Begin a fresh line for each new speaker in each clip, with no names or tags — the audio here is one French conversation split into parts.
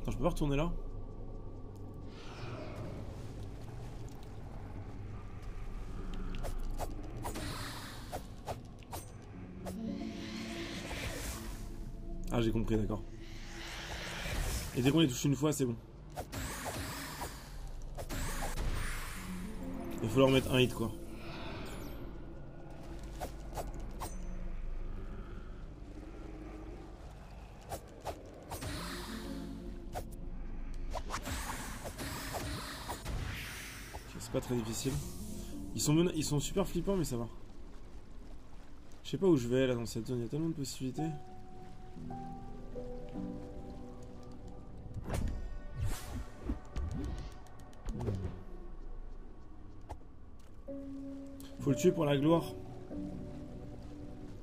Attends, je peux pas retourner là? Ah, j'ai compris, d'accord. Et dès qu'on les touche une fois, c'est bon. Il faut leur mettre un hit, quoi. C'est pas très difficile. Ils sont super flippants, mais ça va. Je sais pas où je vais là dans cette zone, il y a tellement de possibilités. Faut le tuer pour la gloire.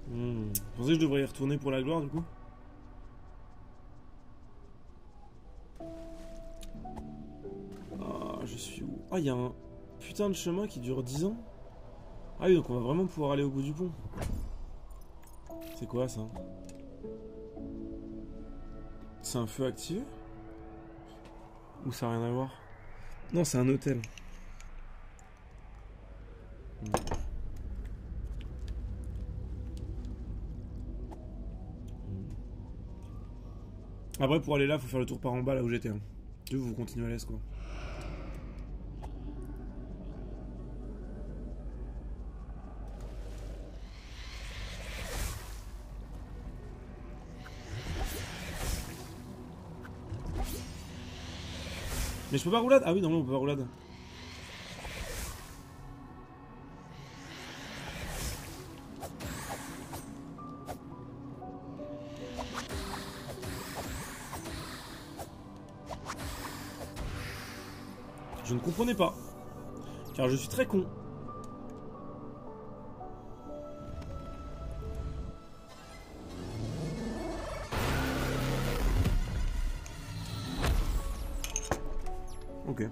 Vous pensez que je devrais y retourner pour la gloire du coup? Ah, je suis où? Ah, il y a un putain de chemin qui dure 10 ans. Ah oui, donc on va vraiment pouvoir aller au bout du pont. C'est quoi ça? C'est un feu activé? Ou ça n'a rien à voir? Non, c'est un hôtel. Après, pour aller là, faut faire le tour par en bas, là où j'étais. Vous continuez à l'aise, quoi. Mais je peux pas roulade? Ah oui, non, on peut pas roulade. Je ne comprenais pas. Car je suis très con. Ok.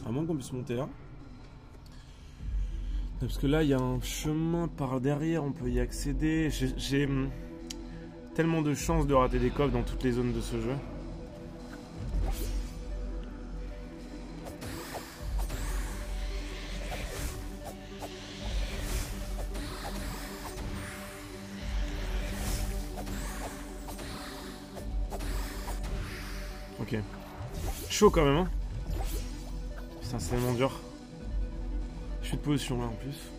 À moins qu'on puisse monter là. Parce que là, il y a un chemin par derrière, on peut y accéder. J'ai tellement de chances de rater des coffres dans toutes les zones de ce jeu. Ok. Chaud quand même, hein. Putain, c'est tellement dur. Je suis de position là en plus.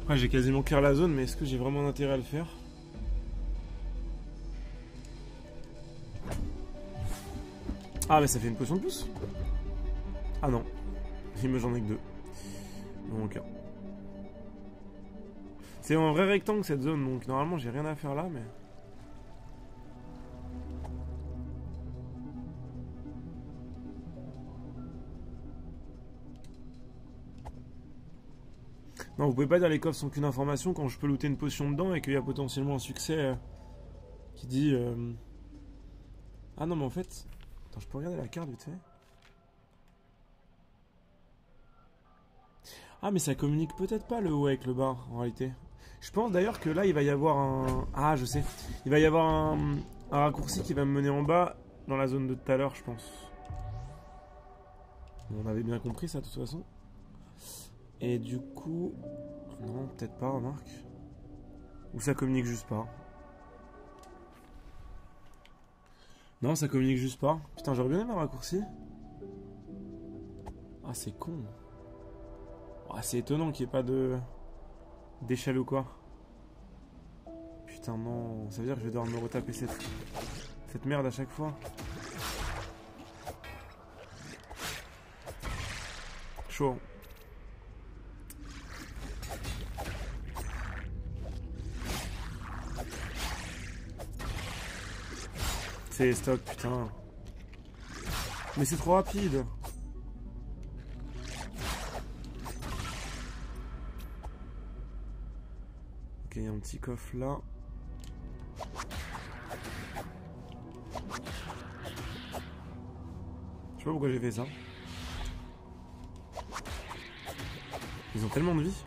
Ouais, j'ai quasiment clear la zone, mais est-ce que j'ai vraiment intérêt à le faire? Ah, mais ça fait une potion de plus. Ah non. J'en ai que 2. Donc. C'est un vrai rectangle cette zone, donc normalement j'ai rien à faire là, mais. Non, vous pouvez pas dire les coffres sans qu'une information quand je peux looter une potion dedans et qu'il y a potentiellement un succès qui dit. Ah non, mais en fait. Attends, je peux regarder la carte vite fait. Ah, mais ça communique peut-être pas le haut avec le bas en réalité. Je pense d'ailleurs que là il va y avoir un. Ah, je sais. Il va y avoir un raccourci qui va me mener en bas dans la zone de tout à l'heure, je pense. On avait bien compris ça de toute façon. Et du coup... Non, peut-être pas, remarque. Ou ça communique juste pas. Non, ça communique juste pas. Putain, j'aurais bien aimé un raccourci. Ah, c'est con. Ah, c'est étonnant qu'il n'y ait pas de... d'échelle ou quoi. Putain, non. Ça veut dire que je vais devoir me retaper cette merde à chaque fois. Chaud. C'est stock, putain. Mais c'est trop rapide. Ok, il y a un petit coffre là. Je sais pas pourquoi j'ai fait ça. Ils ont tellement de vie.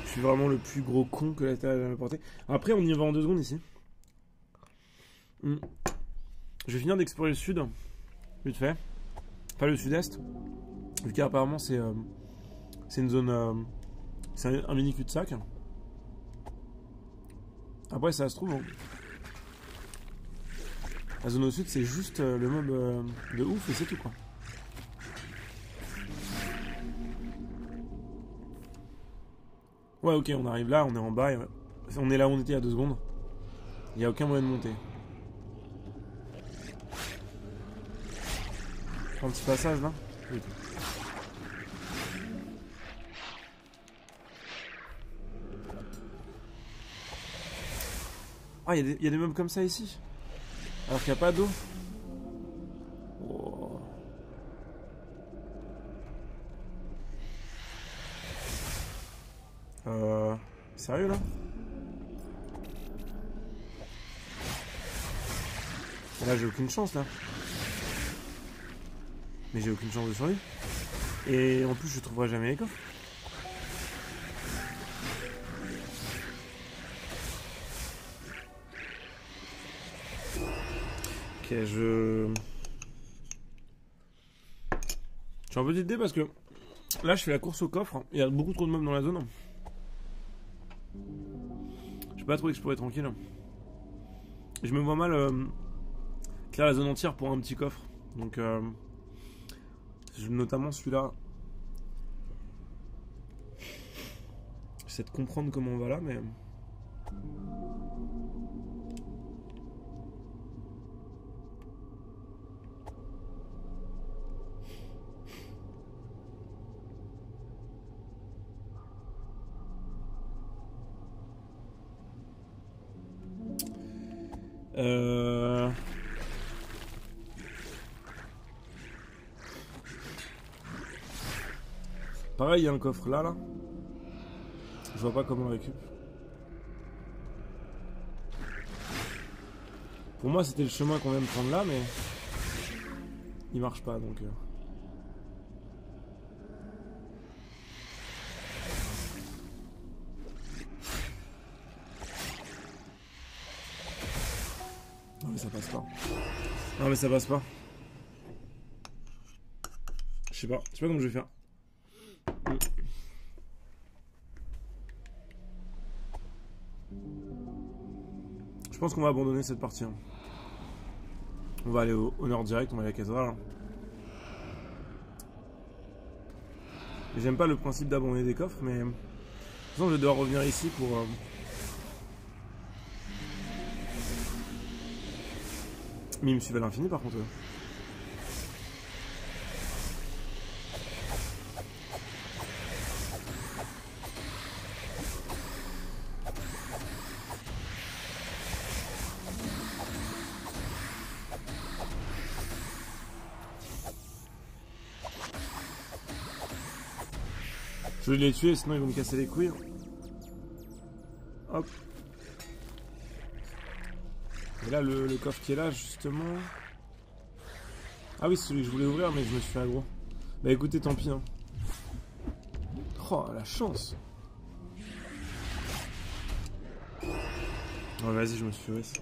Je suis vraiment le plus gros con que la Terre ait jamais porté. Après, on y va en 2 secondes ici. Je vais finir d'explorer le sud. Vite fait. Pas le sud-est. Vu qu'apparemment c'est une zone... c'est un mini cul-de-sac. Après, ça se trouve... La zone au sud, c'est juste le mob de ouf et c'est tout, quoi. Ouais, ok, on arrive là, on est en bas. On est là où on était il y a 2 secondes. Il n'y a aucun moyen de monter. Un petit passage là. Oui. Ah, il y a des mobs comme ça ici. Alors qu'il n'y a pas d'eau. Oh. Sérieux là? Là j'ai aucune chance là. Mais j'ai aucune chance de survivre. Et en plus je trouverai jamais les coffres. Ok, je suis un peu d'idée parce que là je fais la course au coffre. Il y a beaucoup trop de mobs dans la zone. Je peux pas trop explorer tranquille. Je me vois mal claire la zone entière pour un petit coffre. Donc notamment celui-là. J'essaie de comprendre comment on va là, mais... Pareil, il y a un coffre là. Je vois pas comment on le récupère. Pour moi, c'était le chemin qu'on vient de prendre là, mais... il marche pas, donc... Non mais ça passe pas. Non mais ça passe pas. Je sais pas comment je vais faire. Je pense qu'on va abandonner cette partie. Hein. On va aller au nord direct, on va aller à cathédrale. J'aime pas le principe d'abandonner des coffres, mais... de toute façon, je vais devoir revenir ici pour... Mais ils me suivent à l'infini par contre. Je vais les tuer, sinon ils vont me casser les couilles. Hop. Et là, le coffre qui est là, justement... Ah oui, c'est celui que je voulais ouvrir, mais je me suis fait aggro. Bah écoutez, tant pis. Hein. Oh, la chance. Oh, vas-y, je me suis fait...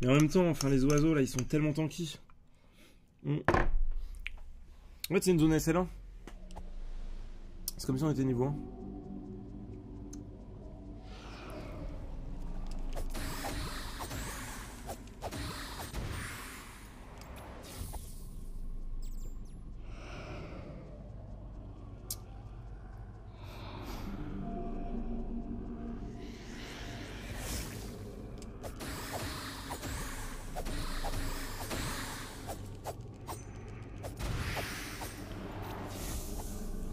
Mais en même temps, enfin, les oiseaux, là, ils sont tellement tanky. En fait, c'est une zone SL1. C'est comme si on était niveau 1.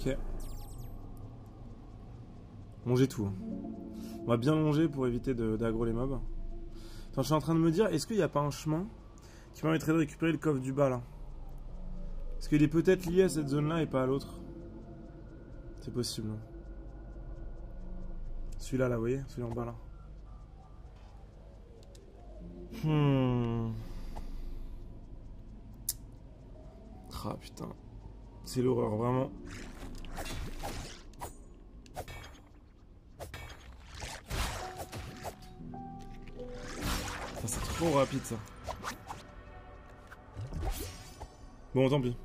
Ok. Manger tout. On va bien manger pour éviter d'aggro les mobs. Attends, je suis en train de me dire, est-ce qu'il n'y a pas un chemin qui permettrait de récupérer le coffre du bas là? Parce qu'il est peut-être lié à cette zone là et pas à l'autre. C'est possible. Hein. Celui-là, là, vous voyez? Celui en bas, là. Ah, putain. C'est l'horreur, vraiment. C'est trop rapide, ça. Bon, tant pis.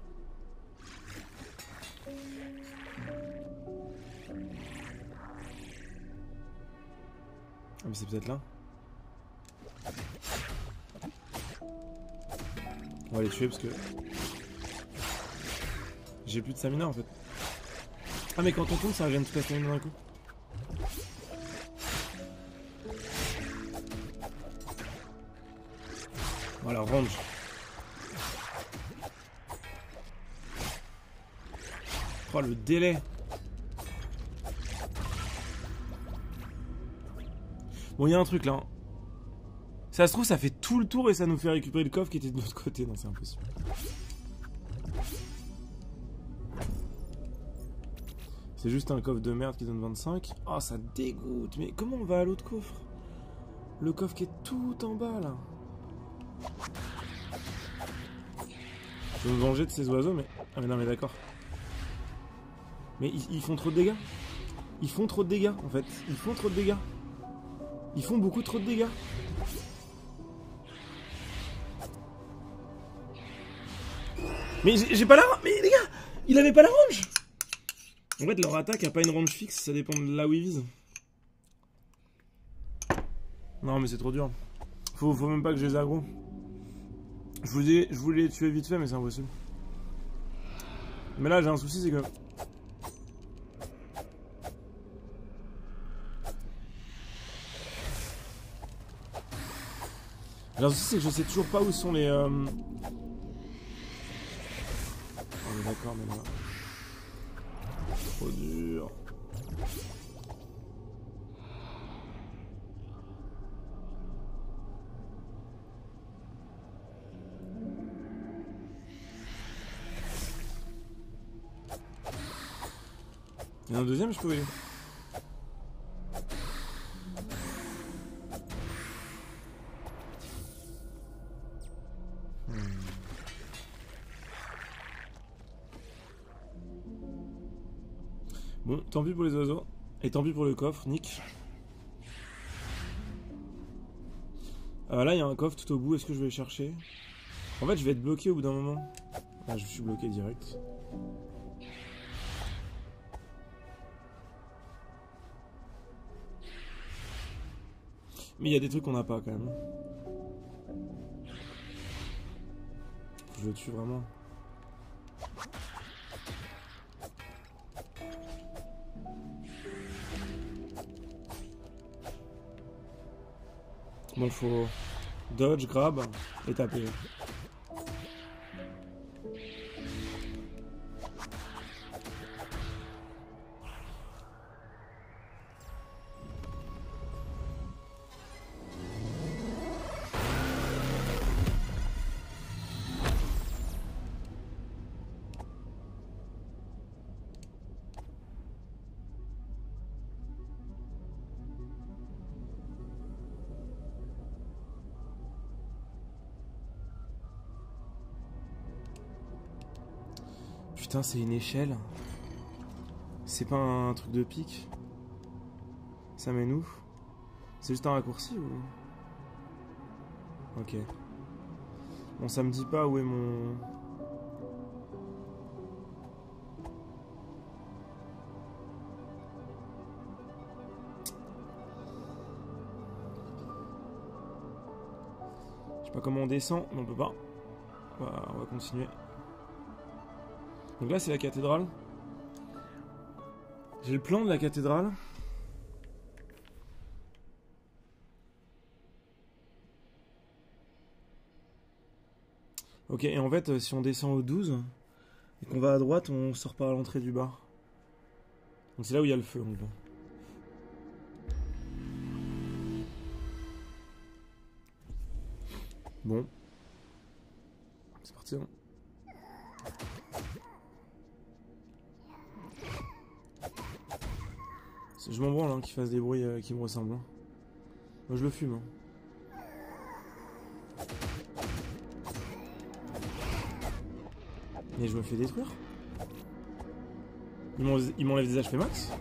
Ah, mais c'est peut-être là. On va les tuer parce que j'ai plus de stamina en fait. Ah mais quand on tombe ça régène toute la stamina d'un coup. Voilà, range. Oh le délai. Bon il y a un truc là. Ça se trouve ça fait tout le tour et ça nous fait récupérer le coffre qui était de l'autre côté. Non c'est impossible. C'est juste un coffre de merde qui donne 25. Oh ça dégoûte. Mais comment on va à l'autre coffre? Le coffre qui est tout en bas là. Je vais me venger de ces oiseaux mais... Ah mais non mais d'accord. Mais ils font trop de dégâts. Ils font trop de dégâts en fait. Ils font trop de dégâts. Ils font beaucoup trop de dégâts. Mais j'ai pas la range. Mais les gars, il avait pas la range. En fait, leur attaque a pas une range fixe, ça dépend de là où ils visent. Non, mais c'est trop dur. Faut même pas que je les aggro. Je voulais les tuer vite fait, mais c'est impossible. Mais là, j'ai un souci, c'est que. J'ai un souci, c'est que je sais toujours pas où sont les. On est d'accord, mais là. Trop dur. Il y en a un deuxième, je peux y aller. Bon, tant pis pour les oiseaux. Et tant pis pour le coffre, nick. Là, il y a un coffre tout au bout. Est-ce que je vais le chercher? En fait, je vais être bloqué au bout d'un moment. Ah, je suis bloqué direct. Mais il y a des trucs qu'on n'a pas quand même. Je le tue vraiment. Bon, faut dodge, grab et taper. Putain, c'est une échelle. C'est pas un truc de pique. Ça mène où? C'est juste un raccourci ou... Ok. Bon, ça me dit pas où est mon... Je sais pas comment on descend, mais on peut pas. On va continuer. Donc là, c'est la cathédrale. J'ai le plan de la cathédrale. Ok, et en fait, si on descend au 12 et qu'on va à droite, on sort par l'entrée du bar. Donc c'est là où il y a le feu, en gros. Bon. C'est parti, hein. Je m'en branle hein, qu'il fasse des bruits qui me ressemblent. Hein. Moi je le fume. Hein. Mais je me fais détruire. Il m'enlève des HP max.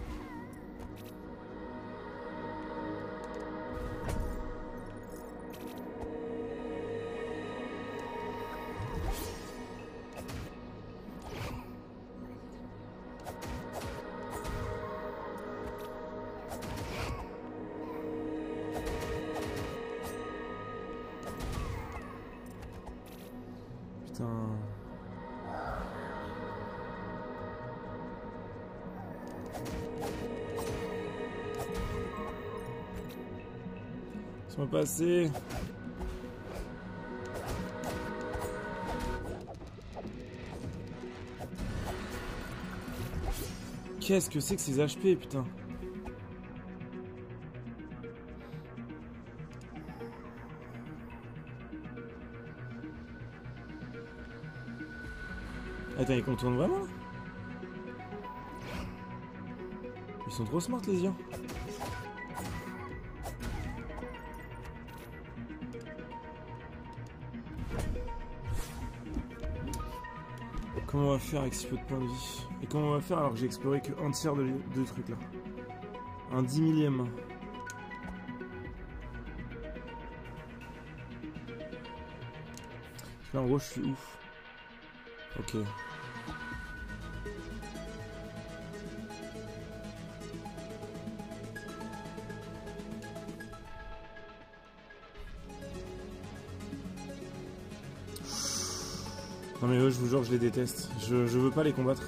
Putain. Laisse-moi passer. Qu'est-ce que c'est que ces HP, putain? Attends, ils contournent vraiment là? Ils sont trop smart les yeux. Comment on va faire avec si peu de points de vie? Et comment on va faire alors que j'ai exploré que un tiers de trucs là? Un 10 millième. Là en gros je suis ouf. Ok. Non mais eux, je vous jure que je les déteste. Je veux pas les combattre.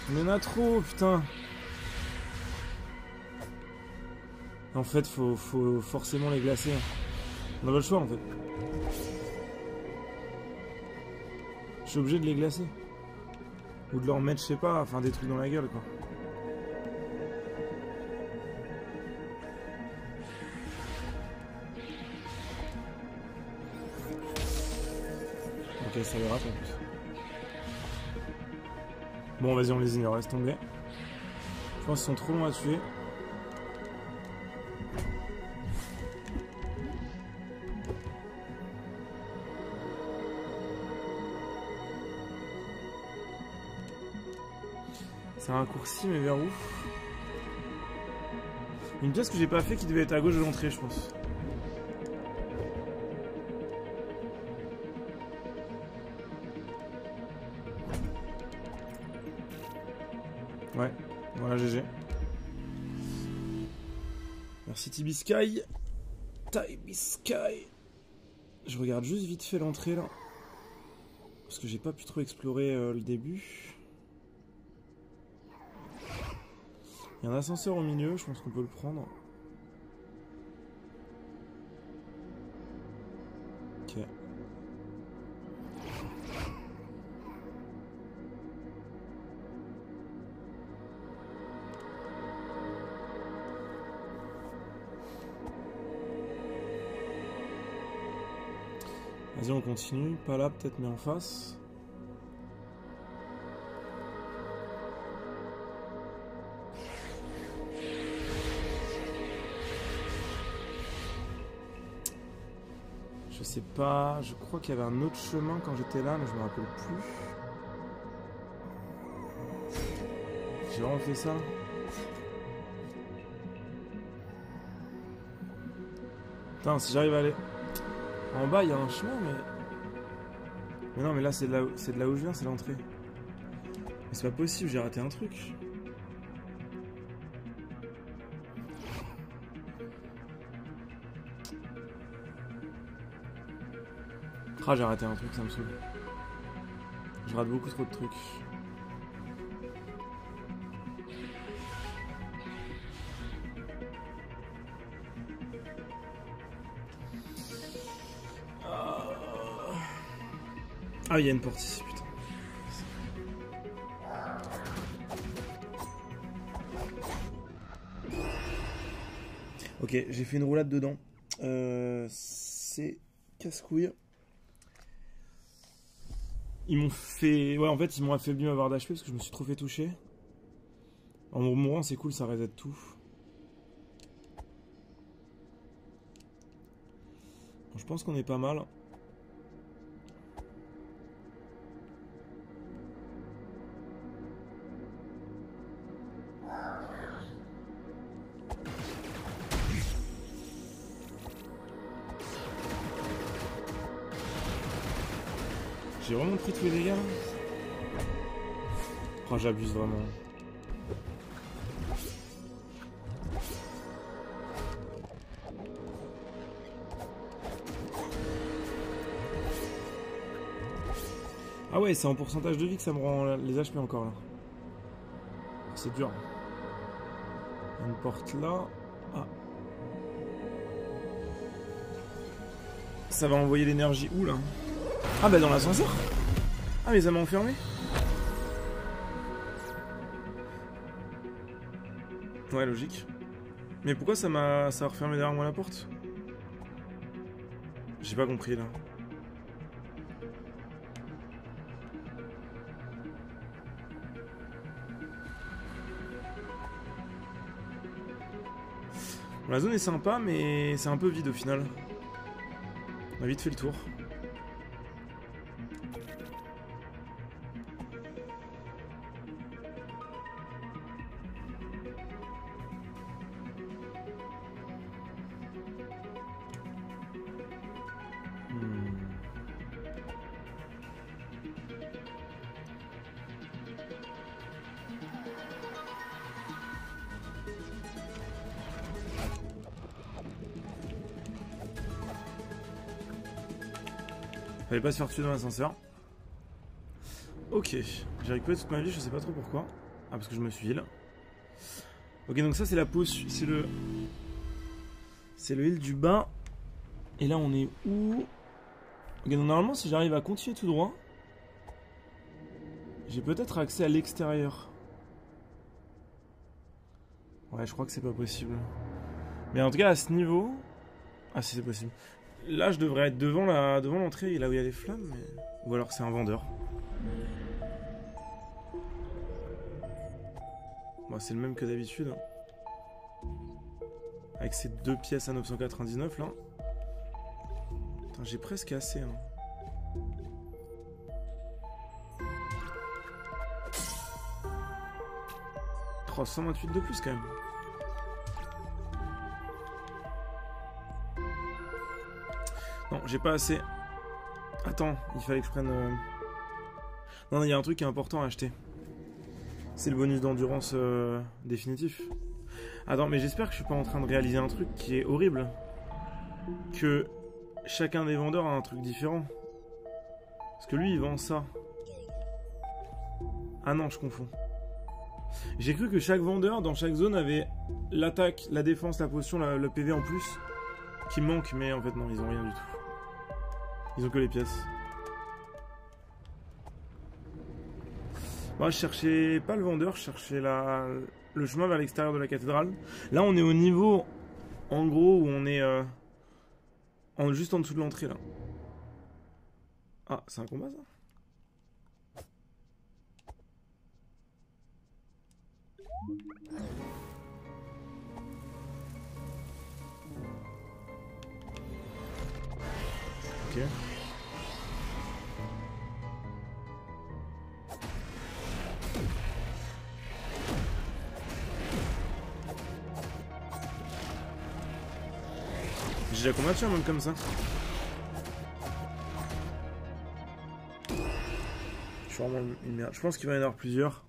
Il y en a trop, putain. En fait, faut forcément les glacer. On n'a pas le choix, en fait. Je suis obligé de les glacer. Ou de leur mettre, je sais pas, enfin des trucs dans la gueule, quoi. Ok, ça les rate en plus. Bon, vas-y, on les ignore, laisse tomber. Je pense qu'ils sont trop longs à tuer. C'est un raccourci, mais vers où? Une pièce que j'ai pas fait qui devait être à gauche de l'entrée, je pense. Ouais, voilà GG. Merci Tibisky. Tibisky. Je regarde juste vite fait l'entrée là. Parce que j'ai pas pu trop explorer le début. Il y a un ascenseur au milieu, je pense qu'on peut le prendre. Ok. Vas-y, on continue. Pas là, peut-être, mais en face. Je sais pas. Je crois qu'il y avait un autre chemin quand j'étais là, mais je me rappelle plus. J'ai vraiment fait ça. Putain, si j'arrive à aller... En bas, il y a un chemin, mais... Mais non, mais là, c'est de là où je viens, c'est l'entrée. Mais c'est pas possible, j'ai raté un truc. Ah, j'ai raté un truc, ça me saoule. Je rate beaucoup trop de trucs. Ah, il y a une porte ici, putain. Ok, j'ai fait une roulade dedans. C'est casse-couille. Ils m'ont fait... Ouais, en fait, ils m'ont affaibli ma barre d'HP parce que je me suis trop fait toucher. En mourant, c'est cool, ça reset tout. Bon, je pense qu'on est pas mal. J'ai vraiment pris tous les dégâts là. Oh, j'abuse vraiment. Ah ouais, c'est en pourcentage de vie que ça me rend les HP encore là. C'est dur. Il y a une porte là. Ah. Ça va envoyer l'énergie où là? Ah bah dans l'ascenseur. Ah mais ça m'a enfermé. Ouais, logique. Mais pourquoi ça a refermé derrière moi la porte? J'ai pas compris là. La zone est sympa, mais c'est un peu vide au final. On a vite fait le tour. Fallait pas se faire tuer dans l'ascenseur. Ok, j'ai récupéré toute ma vie, je sais pas trop pourquoi. Ah, parce que je me suis heal. Ok, donc ça c'est la pause, c'est le heal du bas. Et là on est où? Ok, donc normalement si j'arrive à continuer tout droit, j'ai peut-être accès à l'extérieur. Ouais, je crois que c'est pas possible. Mais en tout cas à ce niveau... Ah si, c'est possible. Là je devrais être devant l'entrée, là où il y a les flammes, mais... Ou alors c'est un vendeur. Bon, c'est le même que d'habitude. Avec ces 2 pièces à 999 là. J'ai presque assez. Hein. Oh, 128 de plus quand même. Non, j'ai pas assez. Attends, il fallait que je prenne... Non, il y a un truc qui est important à acheter. C'est le bonus d'endurance définitif. Attends, mais j'espère que je suis pas en train de réaliser un truc qui est horrible. Que chacun des vendeurs a un truc différent. Parce que lui, il vend ça. Ah non, je confonds. J'ai cru que chaque vendeur, dans chaque zone, avait l'attaque, la défense, la potion, le PV en plus. Qui me manque, mais en fait non, ils ont rien du tout. Ils ont que les pièces. Moi, je cherchais pas le vendeur, je cherchais le chemin vers l'extérieur de la cathédrale. Là, on est au niveau, en gros, où on est juste en dessous de l'entrée, là. Ah, c'est un combat, ça? Ok. J'ai déjà combattu un même comme ça. Je suis vraiment une merde. Je pense qu'il va y en avoir plusieurs.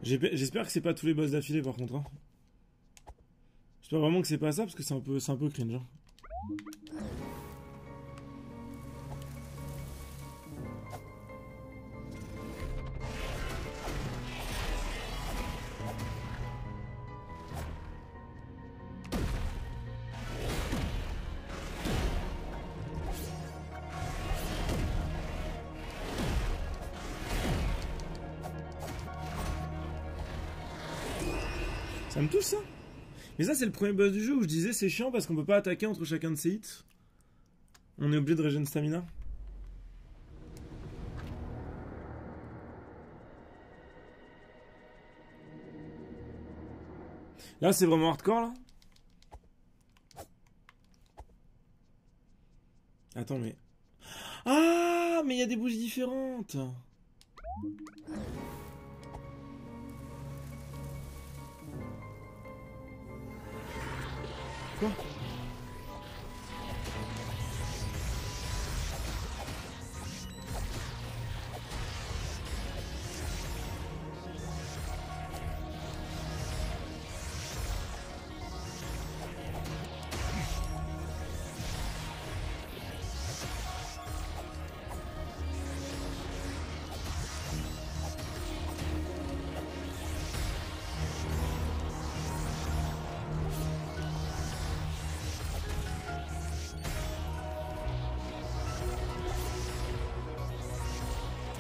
J'espère que c'est pas tous les boss d'affilée par contre. Hein. J'espère vraiment que c'est pas ça parce que c'est un peu cringe. Hein. Ça me touche ça. Mais ça c'est le premier boss du jeu où je disais c'est chiant parce qu'on peut pas attaquer entre chacun de ses hits. On est obligé de régénérer stamina. Là c'est vraiment hardcore là. Attends mais... Ah mais il y a des bougies différentes. Quoi?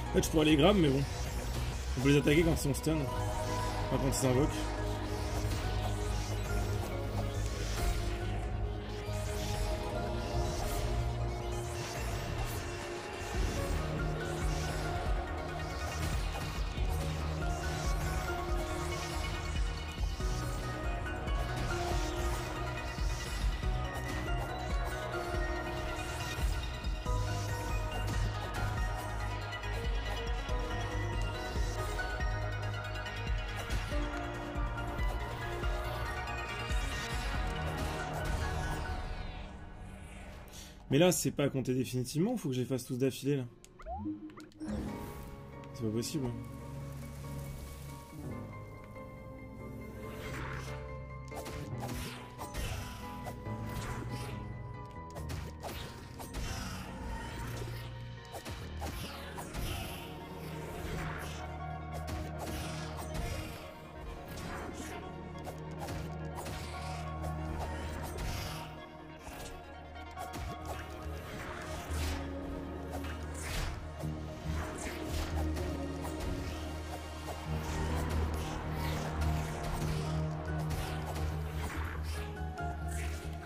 En fait, je pourrais les grab, mais bon. On peut les attaquer quand ils sont stun. Pas quand ils s'invoquent. Mais là, c'est pas à compter définitivement, faut que je les fasse tous d'affilée là. C'est pas possible. Hein.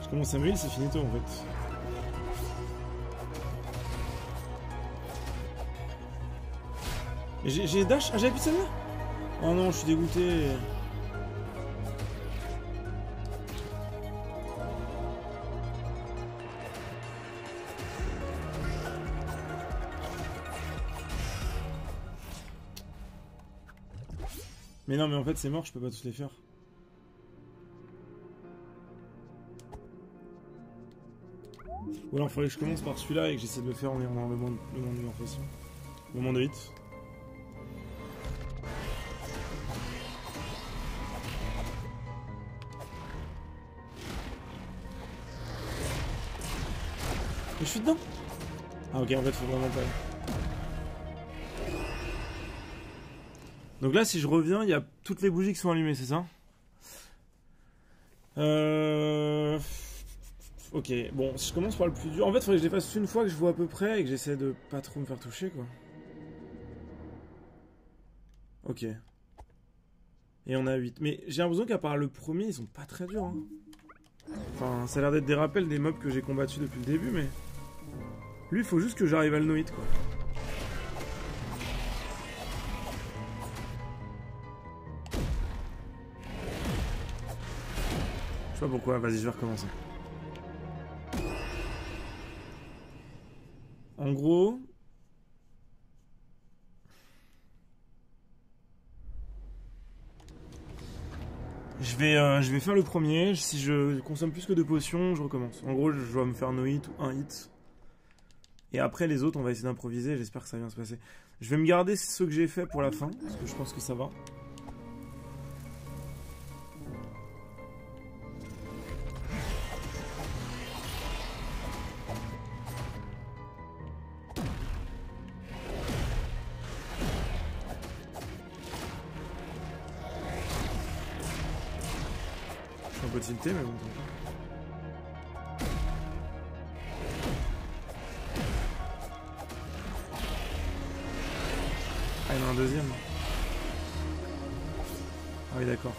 Je commence à me heal, c'est finito en fait. J'ai dash. Ah, j'avais plus celle-là. Oh non, je suis dégoûté. Mais non, mais en fait, c'est mort, je peux pas tous les faire. Ou alors, il faudrait que je commence par celui-là et que j'essaie de le faire en ayant le moins de morphation. Le moins de hits. Mais je suis dedans. Ah ok, en fait, faut vraiment pas. Donc là, si je reviens, il y a toutes les bougies qui sont allumées, c'est ça? Ok, bon, si je commence par le plus dur... En fait, il faudrait que je les fasse une fois que je vois à peu près et que j'essaie de pas trop me faire toucher, quoi. Ok. Et on a 8. Mais j'ai l'impression qu'à part le premier, ils sont pas très durs, hein. Enfin, ça a l'air d'être des rappels des mobs que j'ai combattus depuis le début, mais... Lui, il faut juste que j'arrive à le no-hit, quoi. Je sais pas pourquoi, vas-y, je vais recommencer. En gros... Je vais faire le premier. Si je consomme plus que 2 potions, je recommence. En gros, je dois me faire no hit ou 1 hit. Et après, les autres, on va essayer d'improviser. J'espère que ça va bien se passer. Je vais me garder ceux que j'ai fait pour la fin, parce que je pense que ça va. Je suis un peu tilté, mais bon. Ah, il y en a un deuxième. Ah oui, d'accord.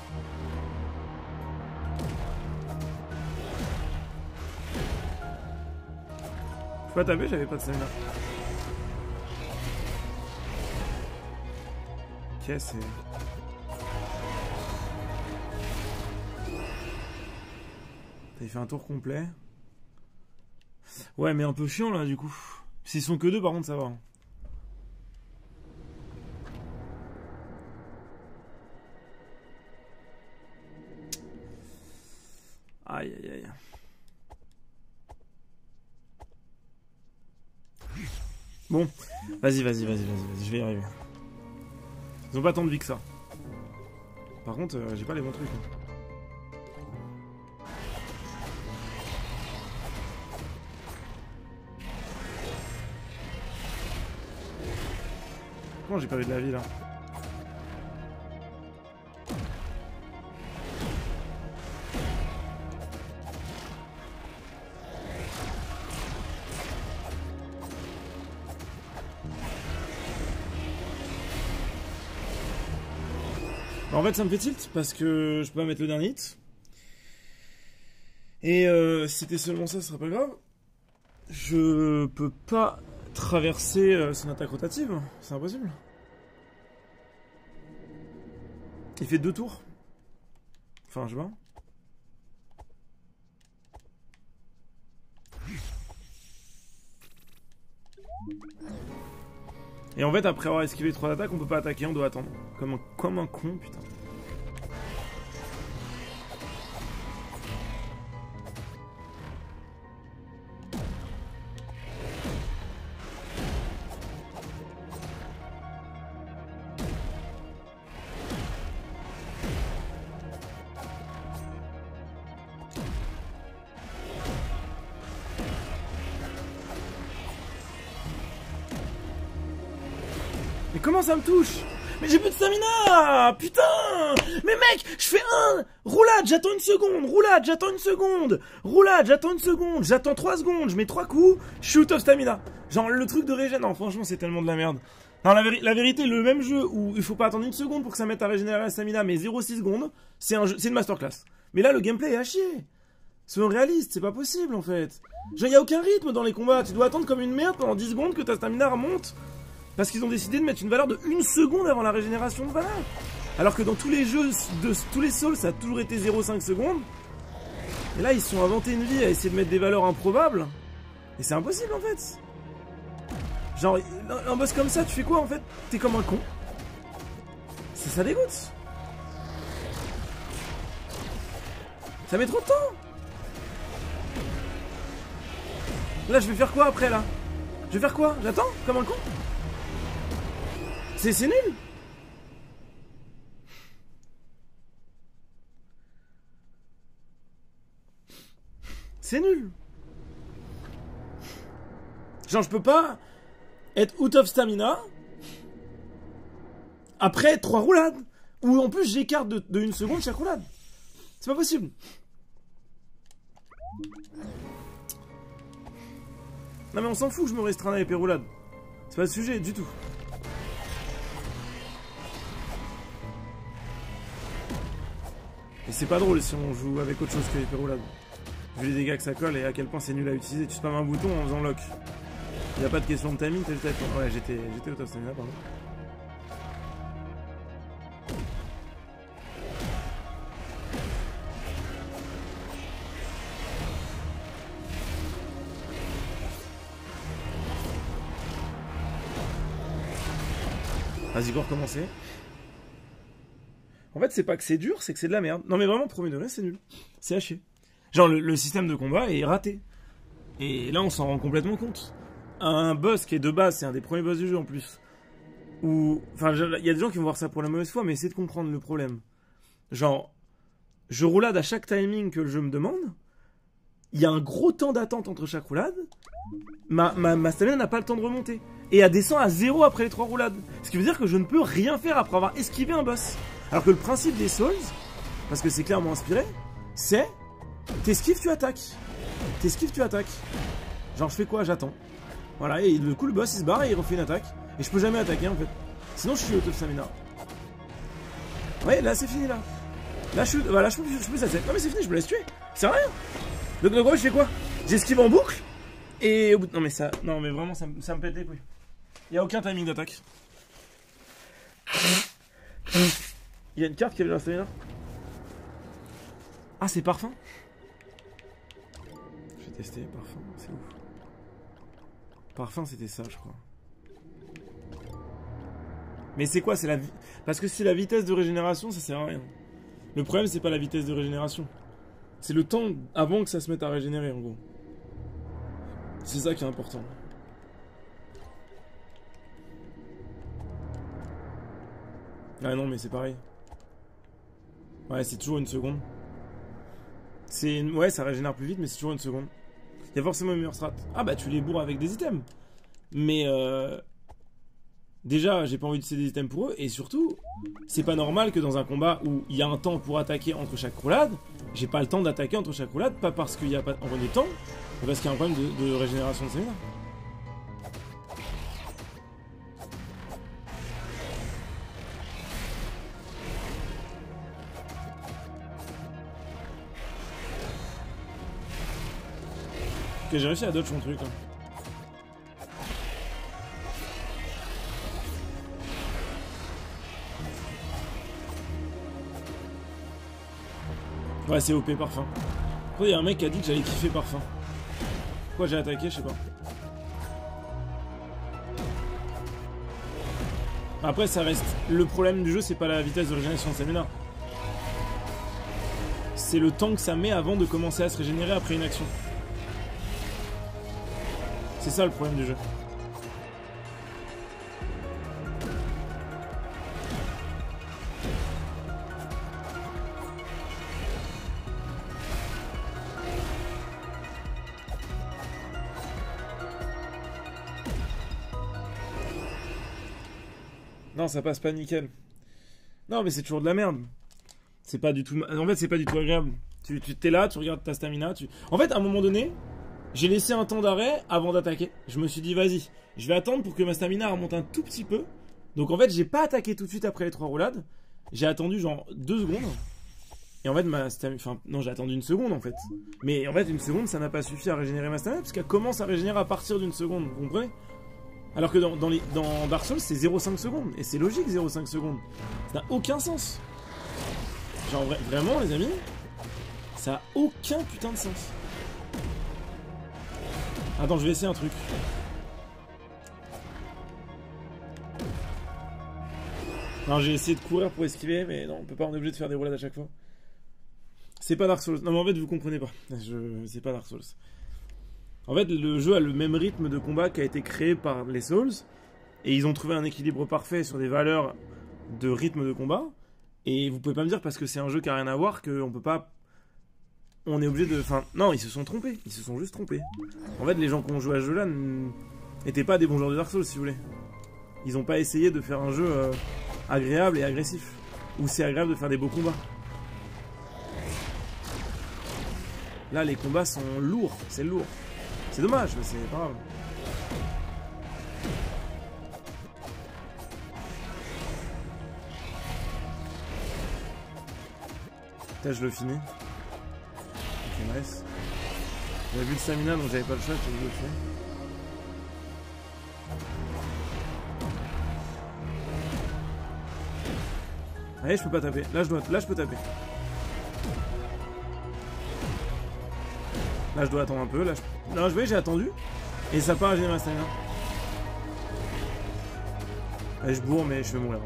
Pas taper, j'avais pas de stamina. Ok, c'est... T'avais fait un tour complet. Ouais, mais un peu chiant là du coup. S'ils sont que deux, par contre, ça va. Aïe aïe aïe. Bon, vas-y, je vais y arriver. Ils ont pas tant de vie que ça. Par contre, j'ai pas les bons trucs. Hein. Comment j'ai perdu de la vie là? En fait, ça me fait tilt parce que je peux pas mettre le dernier hit. Et si c'était seulement ça, ce serait pas grave. Je peux pas traverser son attaque rotative, c'est impossible. Il fait 2 tours. Enfin, je vois. Et en fait, après avoir esquivé 3 attaques, on peut pas attaquer, on doit attendre. Comme un con, putain. Mais comment ça me touche? Mais j'ai plus de stamina! Putain! Mais mec, je fais roulade, j'attends une seconde, roulade, j'attends une seconde, roulade, j'attends une seconde, j'attends 3 secondes, je mets 3 coups, je suis out of stamina. Genre le truc de régène, non franchement c'est tellement de la merde. Non la vérité, le même jeu où il faut pas attendre une seconde pour que ça mette à régénérer la stamina, mais 0,6 secondes, c'est une masterclass. Mais là le gameplay est à chier. Soyons réalistes, c'est pas possible en fait. Genre y a aucun rythme dans les combats, tu dois attendre comme une merde pendant 10 secondes que ta stamina remonte. Parce qu'ils ont décidé de mettre une valeur de 1 seconde avant la régénération de mana. Alors que dans tous les jeux, tous les Souls, ça a toujours été 0,5 secondes. Et là, ils se sont inventés une vie à essayer de mettre des valeurs improbables. Et c'est impossible en fait. Genre, un boss comme ça, tu fais quoi en fait? T'es comme un con. Ça dégoûte. Ça met trop de temps. Là, je vais faire quoi après là? Je vais faire quoi? J'attends comme un con? C'est nul. C'est nul. Genre je peux pas être out of stamina après 3 roulades. Ou en plus j'écarte de 1 seconde chaque roulade. C'est pas possible. Non mais on s'en fout que je me restreins à l'épée roulade. C'est pas le sujet du tout. Et c'est pas drôle si on joue avec autre chose que l'épée roulade. Vu les dégâts que ça colle et à quel point c'est nul à utiliser. Tu spammes un bouton en faisant lock. Y a pas de question de timing, t'as juste à être... Ouais, j'étais au top stamina, pardon. Vas-y, go recommencer. En fait, c'est pas que c'est dur, c'est que c'est de la merde. Non mais vraiment, premier degré, c'est nul. C'est haché. Genre, le système de combat est raté. Et là, on s'en rend complètement compte. Un boss qui est de base, c'est un des premiers boss du jeu en plus. Où... Enfin, il y a des gens qui vont voir ça pour la mauvaise foi, mais essayez de comprendre le problème. Genre, je roulade à chaque timing que le jeu me demande. Il y a un gros temps d'attente entre chaque roulade. Ma stamina n'a pas le temps de remonter. Et elle descend à 0 après les 3 roulades. Ce qui veut dire que je ne peux rien faire après avoir esquivé un boss. Alors que le principe des Souls, parce que c'est clairement inspiré, c'est t'esquives, tu attaques. T'esquives, tu attaques. Genre je fais quoi? J'attends. Voilà, et du coup le boss il se barre et il refait une attaque. Et je peux jamais attaquer en fait. Sinon je suis out of stamina. Ouais, là c'est fini là. Là je suis... Voilà, je peux ça. Non mais c'est fini, je me laisse tuer. C'est rien. Donc en gros je fais quoi? J'esquive en boucle. Et au bout de... Non mais ça... Non mais vraiment ça me pète les couilles. Il y a aucun timing d'attaque. Il y a une carte qui avait installée là. Ah c'est parfum. Je vais tester parfum, c'est ouf. Parfum c'était ça je crois. Mais c'est quoi? C'est la... Parce que c'est la vitesse de régénération, ça sert à rien. Le problème c'est pas la vitesse de régénération. C'est le temps avant que ça se mette à régénérer en gros. C'est ça qui est important. Ah non mais c'est pareil. Ouais c'est toujours une seconde. Ouais ça régénère plus vite mais c'est toujours une seconde. Il y a forcément une meilleure strat. Ah bah tu les bourres avec des items. Mais déjà j'ai pas envie d'utiliser des items pour eux. Et surtout c'est pas normal que dans un combat où il y a un temps pour attaquer entre chaque roulade, j'ai pas le temps d'attaquer entre chaque roulade. Pas parce qu'il y a pas de temps, mais parce qu'il y a un problème de régénération de stamina. Ok, j'ai réussi à dodge son truc. Hein. Ouais, c'est OP parfum. Il y a un mec qui a dit que j'allais kiffer parfum. Pourquoi j'ai attaqué, je sais pas. Après, ça reste... Le problème du jeu, c'est pas la vitesse de régénération de stamina. C'est le temps que ça met avant de commencer à se régénérer après une action. C'est ça le problème du jeu. Non, ça passe pas nickel. Non, mais c'est toujours de la merde. C'est pas du tout... En fait, c'est pas du tout agréable. Tu t'es là, tu regardes ta stamina, En fait, à un moment donné... J'ai laissé un temps d'arrêt avant d'attaquer. Je me suis dit, vas-y, je vais attendre pour que ma stamina remonte un tout petit peu. Donc en fait, j'ai pas attaqué tout de suite après les 3 roulades. J'ai attendu genre 2 secondes. Et en fait, ma stamina... Enfin, non, j'ai attendu une seconde en fait. Mais en fait, une seconde, ça n'a pas suffi à régénérer ma stamina. Parce qu'elle commence à régénérer à partir d'une seconde. Vous comprenez? Alors que dans Dark Souls, c'est 0,5 secondes. Et c'est logique, 0,5 secondes. Ça n'a aucun sens. Genre, vraiment, les amis, ça a aucun putain de sens. Attends, je vais essayer un truc. Non, j'ai essayé de courir pour esquiver, mais non, on peut pas, on est obligé de faire des roulades à chaque fois. C'est pas Dark Souls. Non, mais en fait, vous comprenez pas. C'est pas Dark Souls. En fait, le jeu a le même rythme de combat qui a été créé par les Souls. Et ils ont trouvé un équilibre parfait sur des valeurs de rythme de combat. Et vous pouvez pas me dire, parce que c'est un jeu qui a rien à voir, qu'on peut pas... On est obligé de... Enfin, non, ils se sont trompés. Ils se sont juste trompés. En fait, les gens qui ont joué à ce jeu-là n'étaient pas des bons joueurs de Dark Souls, si vous voulez. Ils ont pas essayé de faire un jeu agréable et agressif. Où c'est agréable de faire des beaux combats. Là, les combats sont lourds. C'est lourd. C'est dommage, mais c'est pas grave. Peut-être je le finis. Ok, nice. J'avais vu le stamina donc j'avais pas le choix, je le fais. Allez, je peux pas taper. Là, je peux taper. Là, je dois attendre un peu. Là, non, je voyais, j'ai attendu. Et ça part à générer ma stamina. Là, je bourre, mais je vais mourir.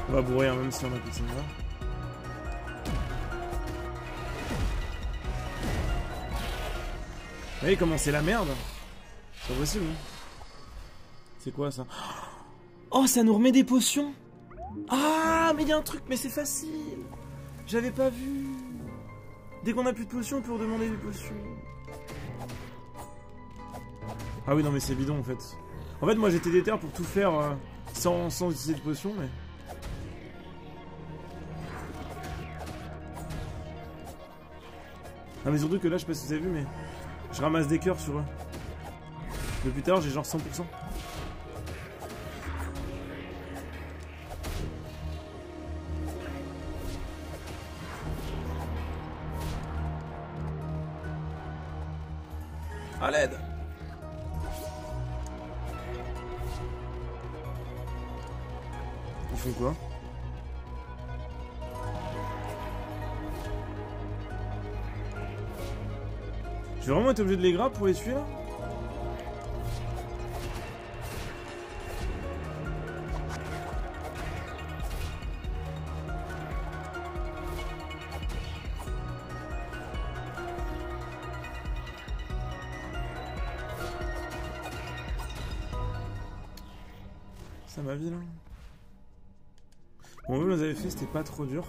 On va bourrer, hein, même si on a plus de stamina. Vous voyez comment c'est la merde? C'est pas possible, hein. C'est quoi ça? Oh, ça nous remet des potions. Ah, mais il y a un truc, mais c'est facile. J'avais pas vu. Dès qu'on a plus de potions, on peut redemander des potions. Ah oui, non, mais c'est bidon en fait. En fait, moi j'étais déter pour tout faire sans utiliser de potions, mais... Ah, mais surtout que là, je sais pas si vous avez vu, mais... Je ramasse des cœurs sur eux. Depuis tout à l'heure, j'ai genre 100%. À l'aide. Ils font quoi? Je vais vraiment être obligé de les grab pour les tuer là? Ça ma vie là. Bon, vous avez fait, c'était pas trop dur.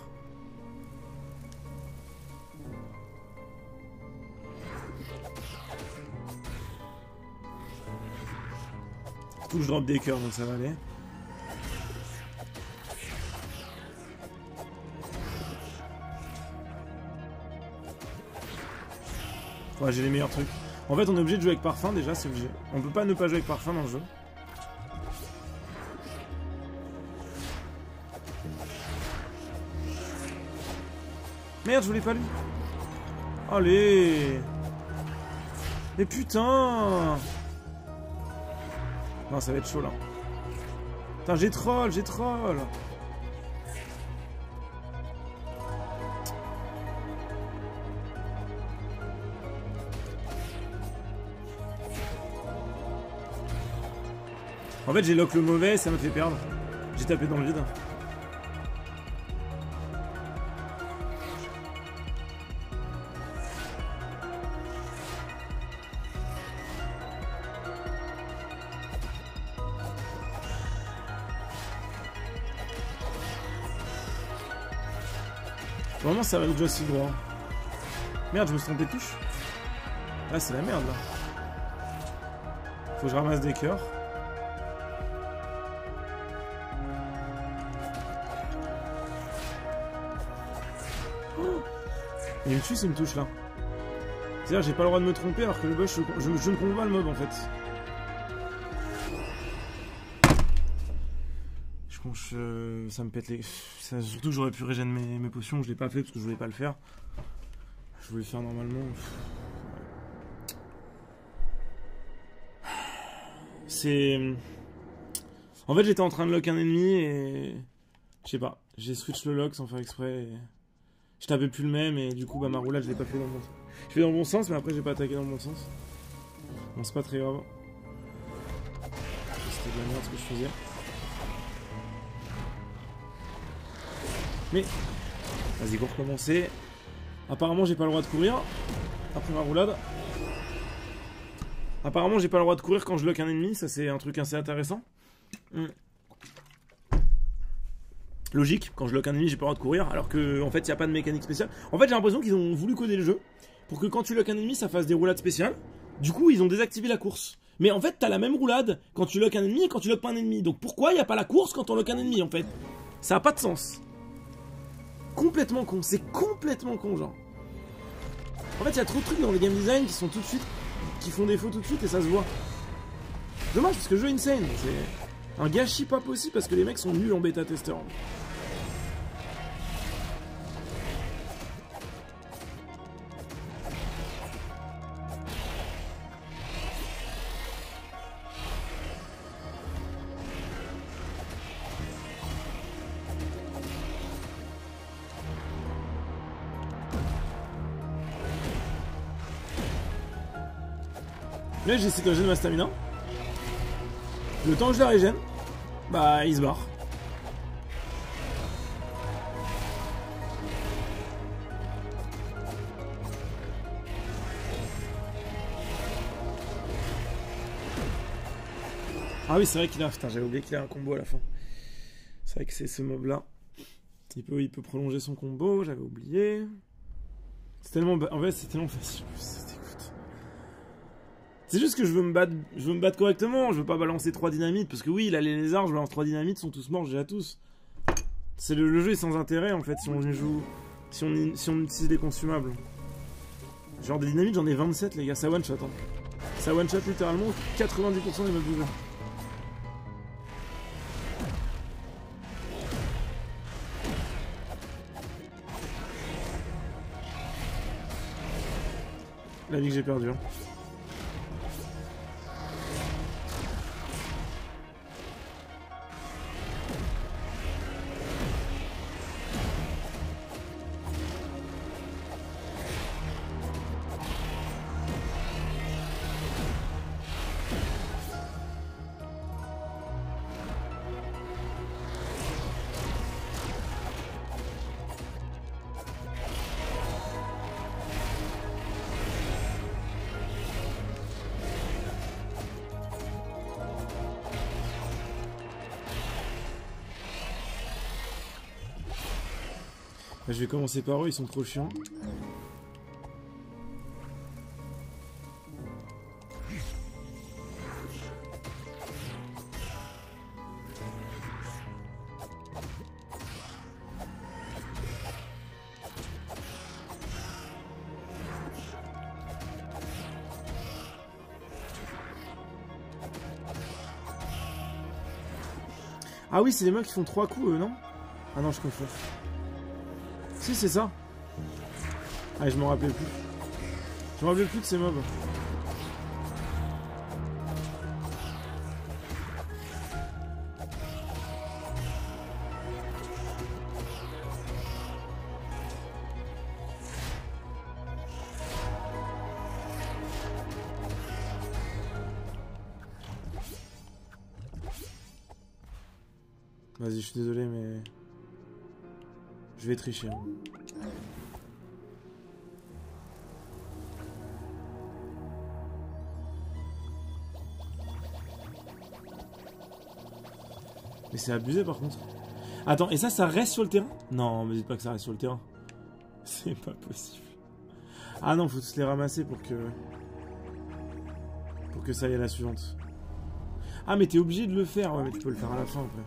Surtout que je drop des cœurs donc ça va aller. Ouais, j'ai les meilleurs trucs. En fait, on est obligé de jouer avec parfum déjà, c'est obligé. On peut pas ne pas jouer avec parfum dans le jeu. Merde, je voulais pas lui. Allez. Mais putain. Non, ça va être chaud là. Putain, j'ai troll, j'ai troll. En fait, j'ai lock le mauvais, ça m'a fait perdre. J'ai tapé dans le vide. Vraiment, ça va déjà si droit. Merde, je me suis trompé de touche. Là, c'est la merde là. Faut que je ramasse des cœurs. Il me tue s'il me touche là. C'est-à-dire j'ai pas le droit de me tromper alors que le boss je ne comprends pas le mob en fait. Ça me pète les... surtout que j'aurais pu régénérer mes potions, je l'ai pas fait parce que je voulais pas le faire. Je voulais le faire normalement. C'est... En fait j'étais en train de lock un ennemi et... Je sais pas, j'ai switch le lock sans faire exprès et... Je tapais plus le même et du coup bah ma roulade je l'ai pas fait dans le bon sens. Je fais dans le bon sens mais après j'ai pas attaqué dans le bon sens. Bon c'est pas très grave. C'était de la merde ce que je faisais. Mais vas-y pour recommencer. Apparemment j'ai pas le droit de courir après ma roulade. Apparemment j'ai pas le droit de courir quand je lock un ennemi, ça c'est un truc assez intéressant. Logique, quand je lock un ennemi j'ai pas le droit de courir alors que en fait il n'y a pas de mécanique spéciale. En fait j'ai l'impression qu'ils ont voulu coder le jeu pour que quand tu lock un ennemi ça fasse des roulades spéciales. Du coup ils ont désactivé la course. Mais en fait t'as la même roulade quand tu lock un ennemi et quand tu lock pas un ennemi. Donc pourquoi il n'y a pas la course quand on lock un ennemi en fait? Ça a pas de sens. Complètement con, c'est complètement con genre. En fait il y a trop de trucs dans les game design qui sont tout de suite, qui font défaut tout de suite et ça se voit. Dommage parce que le jeu est insane, c'est un gâchis pas possible parce que les mecs sont nuls en bêta testeur. Là j'essaie de régénérer ma stamina. Le temps que je la régène, bah il se barre. Ah oui c'est vrai qu'il a... Putain j'avais oublié qu'il a un combo à la fin. C'est vrai que c'est ce mob là. Il peut prolonger son combo, j'avais oublié. C'est tellement... En fait c'est tellement facile. C'est juste que je veux me battre correctement, je veux pas balancer 3 dynamites, parce que oui, là les lézards, je balance 3 dynamites, sont tous morts, j'ai à tous. C'est le jeu est sans intérêt en fait si on joue, si on utilise des consumables. Genre des dynamites, j'en ai 27 les gars, ça one shot. Hein. Ça one shot littéralement 90% des mobs du jeu. La vie que j'ai perdue. Hein. Je vais commencer par eux, ils sont trop chiants. Ah oui, c'est les mecs qui font 3 coups, eux, non? Ah non, je confonds. Si, c'est ça. Ah, je m'en rappelais plus. Je me rappelais plus de ces mobs. Vas-y, je suis désolé, mais... Je vais tricher. Hein. Mais c'est abusé, par contre. Attends, et ça reste sur le terrain? Non, me dites pas que ça reste sur le terrain. C'est pas possible. Ah non, faut tous les ramasser pour que... Pour que ça aille à la suivante. Ah, mais t'es obligé de le faire. Ouais, mais tu peux le faire à la fin, après.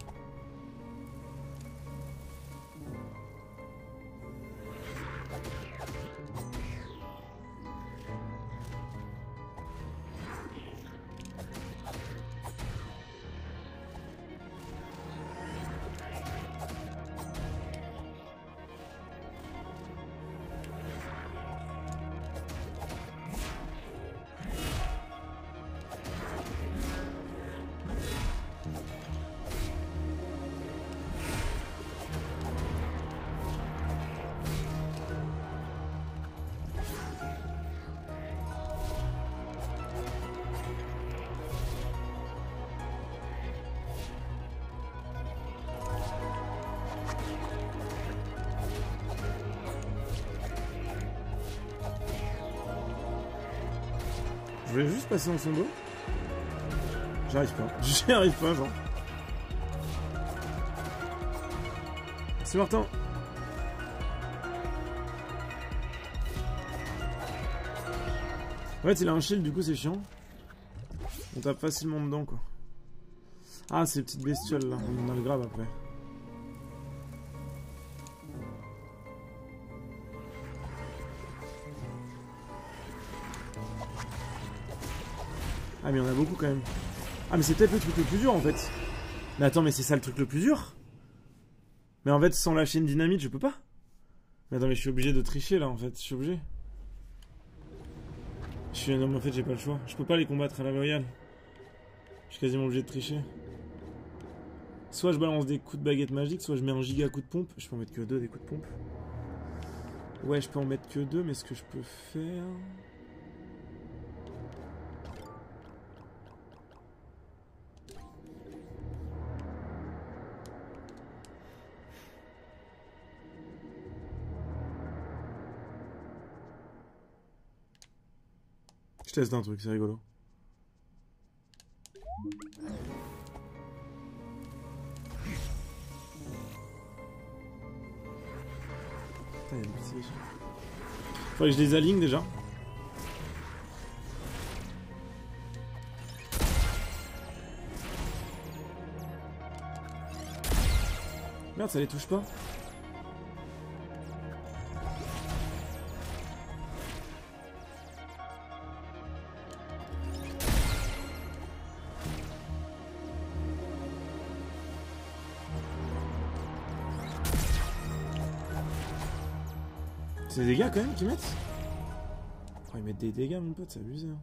Je voulais juste passer dans son dos. J'arrive pas. J'y arrive pas, genre. C'est Martin. En fait, il a un shield, du coup, c'est chiant. On tape facilement dedans, quoi. Ah, ces petites bestioles, là. On en a le grave, après. Ah, mais il y en a beaucoup, quand même. Ah, mais c'est peut-être le truc le plus dur, en fait. Mais attends, mais c'est ça le truc le plus dur? Mais en fait, sans lâcher une dynamite, je peux pas. Mais attends, mais je suis obligé de tricher, là, en fait. Je suis obligé. Non, mais en fait, j'ai pas le choix. Je peux pas les combattre à la loyale. Je suis quasiment obligé de tricher. Soit je balance des coups de baguette magique, soit je mets un giga coup de pompe. Je peux en mettre que 2 des coups de pompe. Ouais, je peux en mettre que 2, mais ce que je peux faire... Je teste un truc, c'est rigolo. Putain, il y a une petite... Faudrait que je les aligne déjà. Merde, ça les touche pas. C'est des dégâts quand même qu'ils mettent. Oh, ils mettent des dégâts, mon pote, c'est abusé. Hein.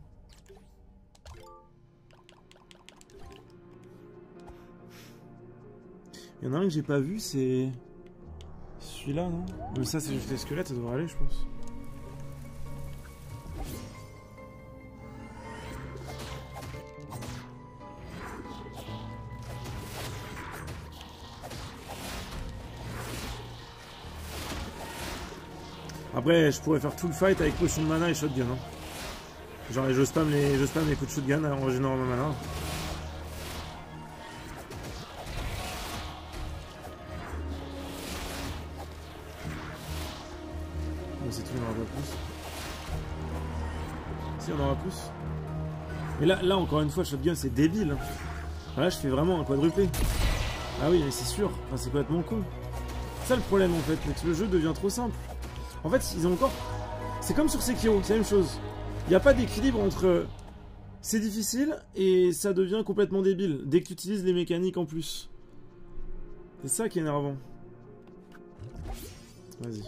Il y en a un que j'ai pas vu, c'est celui-là, non? Mais ça, c'est juste les squelettes, ça devrait aller, je pense. Après, je pourrais faire tout le fight avec potion de mana et shotgun. Hein. Genre, je spam les coups de shotgun en régénérant ma mana. plus. Si, on en aura plus. Mais là encore une fois, le shotgun, c'est débile. Hein. Là, je fais vraiment un quadruplé. Ah oui, mais c'est sûr. Enfin, c'est complètement con. C'est ça le problème, en fait. Le jeu devient trop simple. En fait, ils ont encore... C'est comme sur Sekiro, c'est la même chose. Il n'y a pas d'équilibre entre... C'est difficile et ça devient complètement débile. Dès que tu utilises les mécaniques en plus. C'est ça qui est énervant. Vas-y.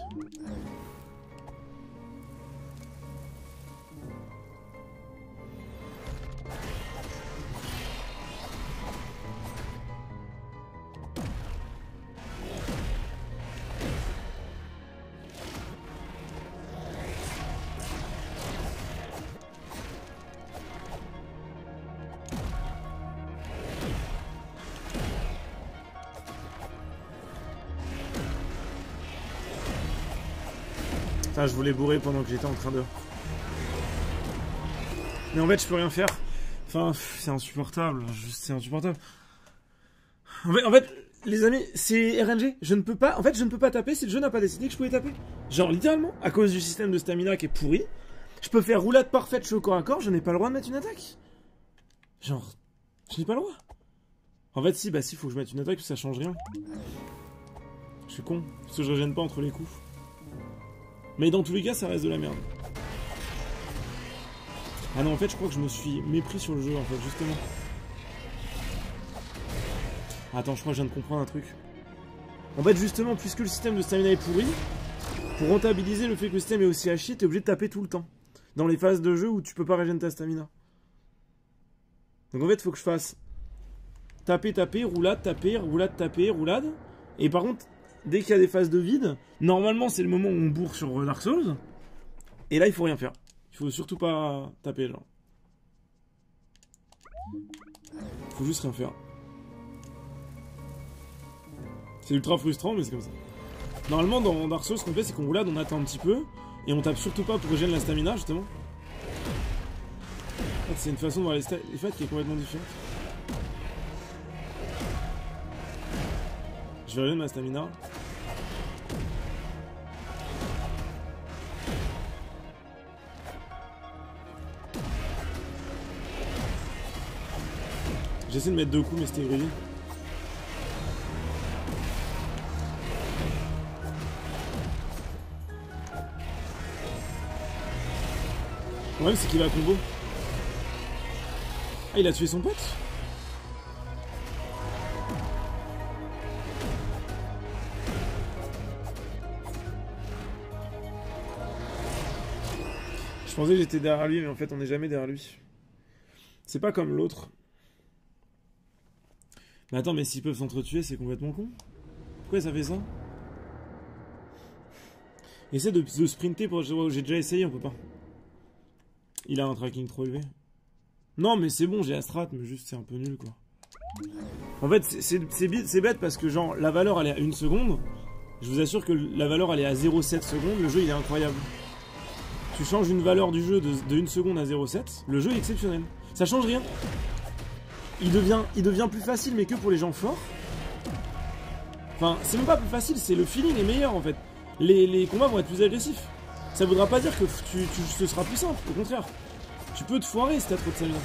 Putain, je voulais bourrer pendant que j'étais en train de... Mais en fait, je peux rien faire. Enfin, c'est insupportable. C'est insupportable. En fait, les amis, c'est RNG. Je ne peux pas... En fait, je ne peux pas taper si le jeu n'a pas décidé que je pouvais taper. Genre, littéralement, à cause du système de stamina qui est pourri, je peux faire roulade parfaite, je suis au corps à corps, je n'ai pas le droit de mettre une attaque. Genre, je n'ai pas le droit. En fait, si, bah si, faut que je mette une attaque, ça change rien. Je suis con, parce que je régène pas entre les coups. Mais dans tous les cas, ça reste de la merde. Ah non, en fait, je crois que je me suis mépris sur le jeu, en fait, justement. Attends, je crois que je viens de comprendre un truc. En fait, justement, puisque le système de stamina est pourri, pour rentabiliser le fait que le système est aussi à chier, t'es obligé de taper tout le temps. Dans les phases de jeu où tu peux pas régénérer ta stamina. Donc en fait, il faut que je fasse taper, taper, roulade, taper, roulade, taper, roulade. Et par contre, dès qu'il y a des phases de vide, normalement c'est le moment où on bourre sur Dark Souls. Et là, il faut rien faire. Il faut surtout pas taper, genre. Faut juste rien faire. C'est ultra frustrant, mais c'est comme ça. Normalement, dans Dark Souls, ce qu'on fait, c'est qu'on roulade, on attend un petit peu. Et on tape surtout pas pour régénérer la stamina, justement. En fait, c'est une façon de voir les stats qui est complètement différente. Je vais régénérer ma stamina. J'essaie de mettre 2 coups, mais c'était grillé. Le problème, c'est qu'il va combo. Ah, il a tué son pote? Je pensais que j'étais derrière lui, mais en fait, on n'est jamais derrière lui. C'est pas comme l'autre. Mais attends, mais s'ils peuvent s'entretuer, c'est complètement con. Pourquoi ça fait ça? Essaie de sprinter pour... J'ai déjà essayé, on peut pas. Il a un tracking trop élevé. Non, mais c'est bon, j'ai la strat, mais juste c'est un peu nul, quoi. En fait, c'est bête parce que, genre, la valeur, elle est à 1 seconde. Je vous assure que la valeur, elle est à 0,7 secondes. Le jeu, il est incroyable. Tu changes une valeur du jeu de 1 seconde à 0,7. Le jeu est exceptionnel. Ça change rien. Il devient plus facile, mais que pour les gens forts. Enfin, c'est même pas plus facile, c'est le feeling est meilleur, en fait. Les combats vont être plus agressifs. Ça voudra pas dire que ce sera plus simple, au contraire. Tu peux te foirer si t'as trop de stamina.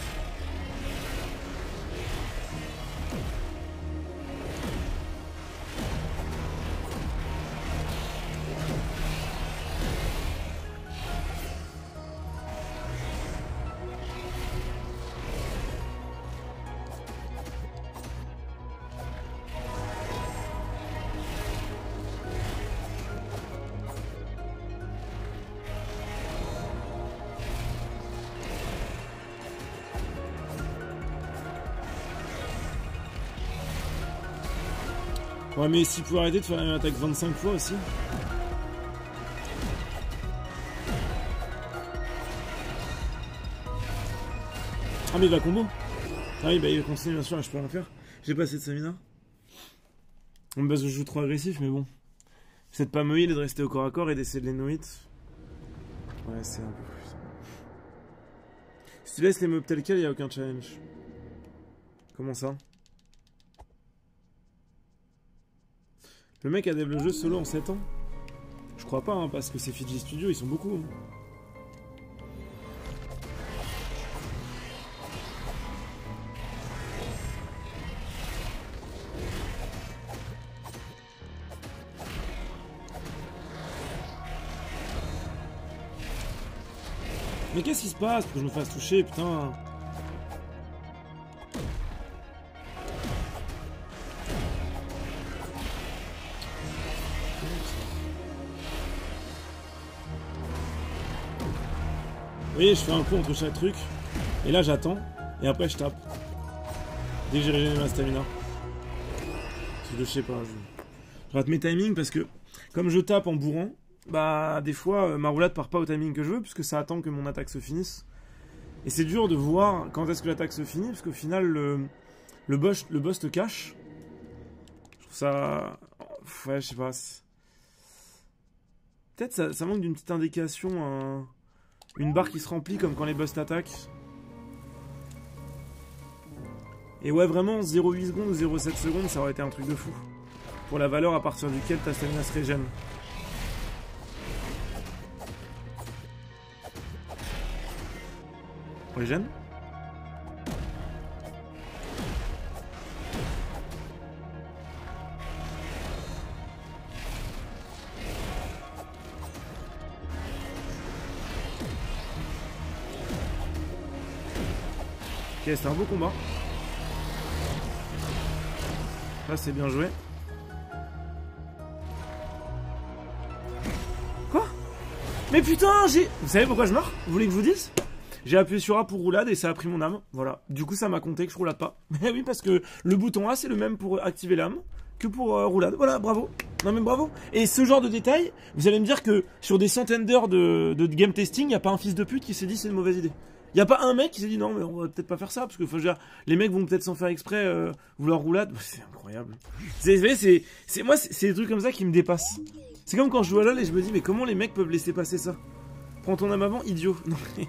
Ouais, mais s'il pouvait arrêter de faire une attaque 25 fois aussi. Ah, mais il va combo. Ah oui, bah il continue, bien sûr, je peux rien faire. J'ai pas assez de stamina. Bon, parce que je joue trop agressif, mais bon. Peut-être pas me heal et de rester au corps à corps et d'essayer de les no-hit. Ouais, c'est un peu plus. Si tu laisses les mobs tels quels, il a aucun challenge. Comment ça? Le mec a développé le jeu solo en 7 ans? Je crois crois pas, hein, parce que ces Fiji Studio, ils sont beaucoup. Hein. Mais qu'est-ce qui se passe pour que je me fasse toucher, putain? Vous voyez, je fais un coup entre chaque truc. Et là, j'attends. Et après, je tape. Dès que j'ai régénéré ma stamina. Parce que je sais pas. Je rate mes timings parce que, comme je tape en bourrant, bah, des fois, ma roulade part pas au timing que je veux, puisque ça attend que mon attaque se finisse. Et c'est dur de voir quand est-ce que l'attaque se finit, parce qu'au final, le boss te cache. Je trouve ça... Ouais, je sais pas. Peut-être ça manque d'une petite indication, une barre qui se remplit comme quand les boss t'attaquent. Et ouais, vraiment, 0,8 secondes ou 0,7 secondes, ça aurait été un truc de fou. Pour la valeur à partir duquel ta stamina se régène. Régène. Ok, c'est un beau combat. Là, c'est bien joué. Quoi? Mais putain, j'ai... Vous savez pourquoi je meurs? Vous voulez que je vous dise? J'ai appuyé sur A pour roulade et ça a pris mon âme. Voilà. Du coup, ça m'a compté que je roulade pas. Mais oui, parce que le bouton A, c'est le même pour activer l'âme que pour roulade. Voilà, bravo. Non mais bravo. Et ce genre de détail, vous allez me dire que sur des centaines d'heures de game testing, il n'y a pas un fils de pute qui s'est dit c'est une mauvaise idée. Il n'y a pas un mec qui s'est dit non mais on va peut-être pas faire ça parce que faut dire les mecs vont peut-être sans faire exprès vouloir roulade. C'est incroyable. C'est moi c'est des trucs comme ça qui me dépassent. C'est comme quand je joue à LoL et je me dis mais comment les mecs peuvent laisser passer ça? Prends ton âme avant, idiot. Non mais...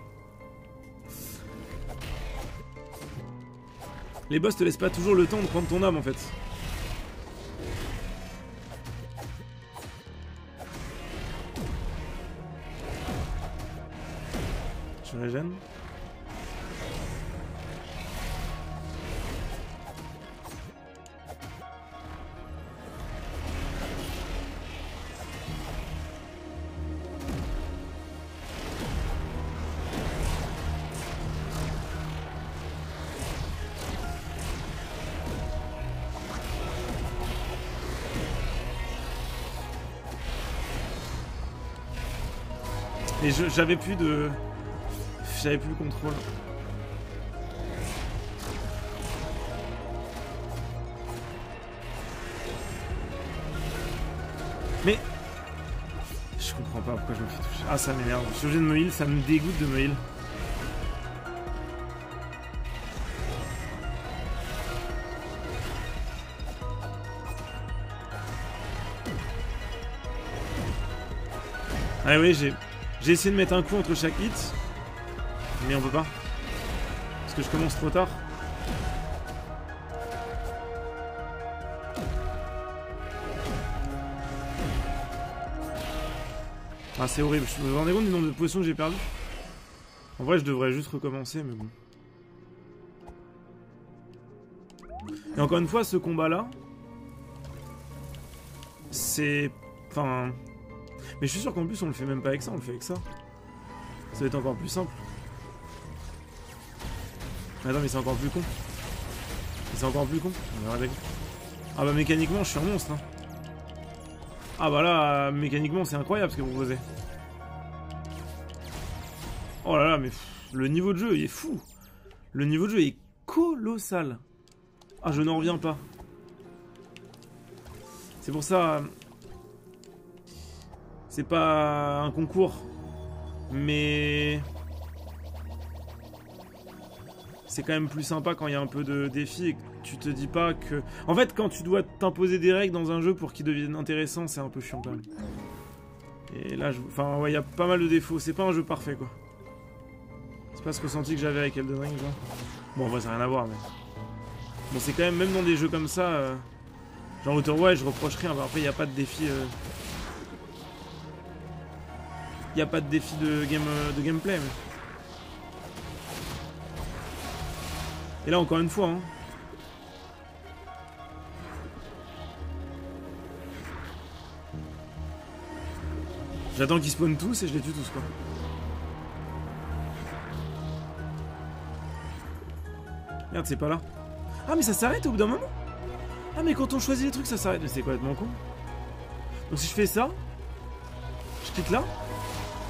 Les boss te laissent pas toujours le temps de prendre ton âme en fait. Je régène. Et j'avais plus de... J'avais plus le contrôle. Mais... Je comprends pas pourquoi je me fais toucher. Ah, ça m'énerve. Je suis obligé de me heal, ça me dégoûte de me heal. Ah oui, j'ai essayé de mettre un coup entre chaque hit, mais on peut pas. Parce que je commence trop tard. Ah, c'est horrible. Je me rendais compte du nombre de potions que j'ai perdu. En vrai, je devrais juste recommencer, mais bon. Et encore une fois, ce combat-là, c'est... Enfin... Mais je suis sûr qu'en plus, on le fait même pas avec ça, on le fait avec ça. Ça va être encore plus simple. Attends, mais c'est encore plus con. C'est encore plus con. Ah bah mécaniquement, je suis un monstre. Hein. Ah bah là, mécaniquement, c'est incroyable ce que vous proposez. Oh là là, mais le niveau de jeu, il est fou. Le niveau de jeu est colossal. Ah, je n'en reviens pas. C'est pour ça... C'est pas un concours, mais c'est quand même plus sympa quand il y a un peu de défi et que tu te dis pas que... En fait, quand tu dois t'imposer des règles dans un jeu pour qu'il devienne intéressant, c'est un peu chiant quand même. Et là, enfin, ouais, il y a pas mal de défauts. C'est pas un jeu parfait, quoi. C'est pas ce ressenti que j'avais avec Elden Ring, genre. Bon, en vrai, ça n'a rien à voir, mais... Bon, c'est quand même dans des jeux comme ça... Genre Outer Wilds, je reproche rien. Après, il n'y a pas de défi... y a pas de défi de gameplay. Mais... Et là encore une fois, hein. J'attends qu'ils spawnent tous et je les tue tous quoi. Merde, c'est pas là. Ah mais ça s'arrête au bout d'un moment. Ah mais quand on choisit les trucs ça s'arrête. Mais c'est complètement con. Donc si je fais ça, je clique là.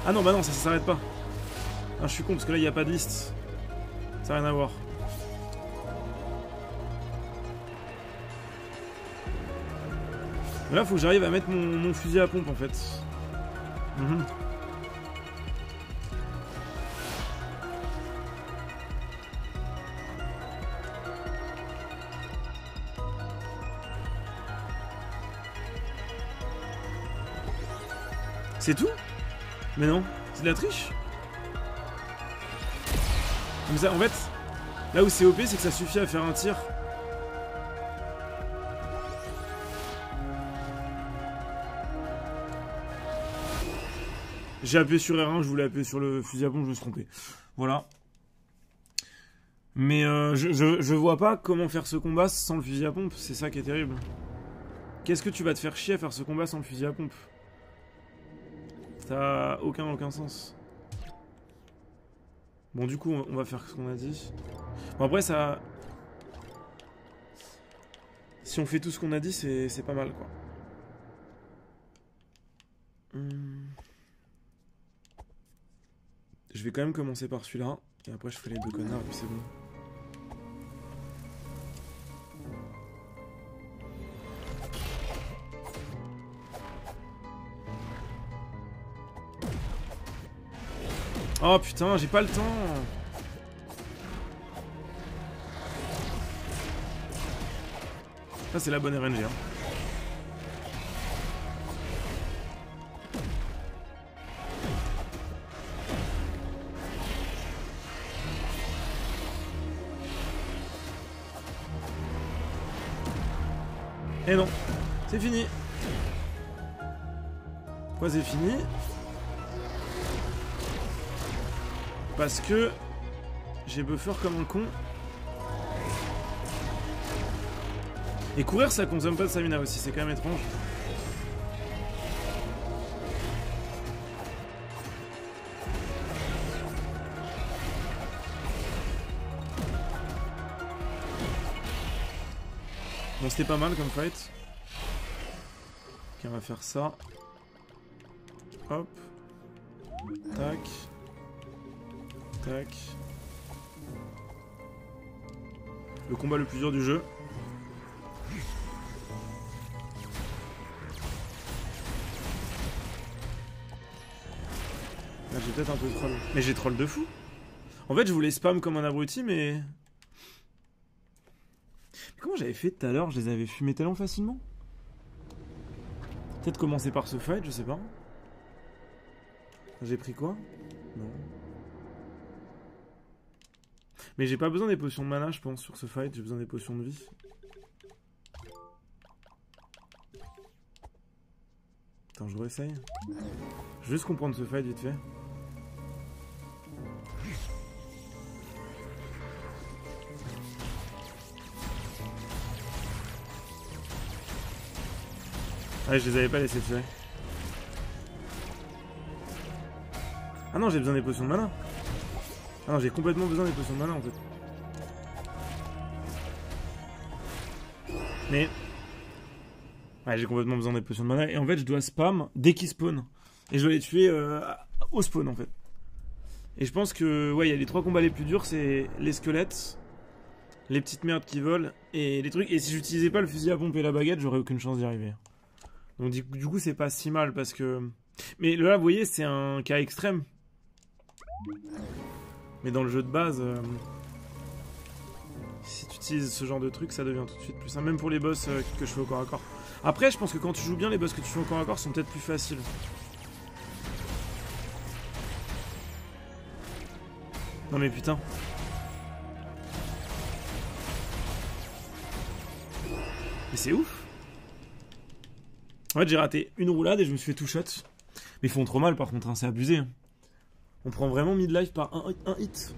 Ah non bah non ça s'arrête pas. Ah je suis con parce que là il n'y a pas de liste. Ça n'a rien à voir. Mais là faut que j'arrive à mettre mon fusil à pompe en fait. C'est tout? Mais non, c'est de la triche. Comme ça, en fait, là où c'est OP, c'est que ça suffit à faire un tir. J'ai appuyé sur R1, je voulais appuyer sur le fusil à pompe, je me suis trompé. Voilà. Mais je vois pas comment faire ce combat sans le fusil à pompe, c'est ça qui est terrible. Qu'est-ce que tu vas te faire chier à faire ce combat sans le fusil à pompe? Ça a aucun sens. Bon du coup on va faire ce qu'on a dit. Bon après ça... Si on fait tout ce qu'on a dit c'est pas mal quoi. Je vais quand même commencer par celui-là. Et après je ferai les deux connards et puis c'est bon. Oh putain, j'ai pas le temps. Ça c'est la bonne RNG hein. Et non, c'est fini. Pourquoi c'est fini? Parce que j'ai buffer comme un con. Et courir ça consomme pas de stamina aussi, c'est quand même étrange. Bon c'était pas mal comme fight. Ok on va faire ça. Hop. Tac. Tac. Le combat le plus dur du jeu. Là j'ai peut-être un peu troll. Mais j'ai troll de fou. En fait je voulais spam comme un abruti mais... Comment j'avais fait tout à l'heure? Je les avais fumés tellement facilement. Peut-être commencer par ce fight, je sais pas. J'ai pris quoi? Non. Mais j'ai pas besoin des potions de mana, je pense, sur ce fight. J'ai besoin des potions de vie. Attends, je réessaye. Je vais juste comprendre ce fight vite fait. Ouais, je les avais pas laissés tirer. Ah non, j'ai besoin des potions de mana. Ah non, j'ai complètement besoin des potions de mana en fait. Mais... Ouais, j'ai complètement besoin des potions de mana. Et en fait, je dois spam dès qu'ils spawnent. Et je dois les tuer au spawn en fait. Et je pense que... Ouais, il y a les 3 combats les plus durs, c'est les squelettes, les petites merdes qui volent, et les trucs... Et si j'utilisais pas le fusil à pompe et la baguette, j'aurais aucune chance d'y arriver. Donc du coup, c'est pas si mal parce que... Mais là, vous voyez, c'est un cas extrême. Mais dans le jeu de base, si tu utilises ce genre de truc, ça devient tout de suite plus simple. Même pour les boss que je fais au corps à corps. Après, je pense que quand tu joues bien, les boss que tu fais au corps à corps sont peut-être plus faciles. Non mais putain. Mais c'est ouf. En fait, j'ai raté une roulade et je me suis fait tout shot. Ils font trop mal par contre, hein, c'est abusé. Hein. On prend vraiment mid-life par un hit.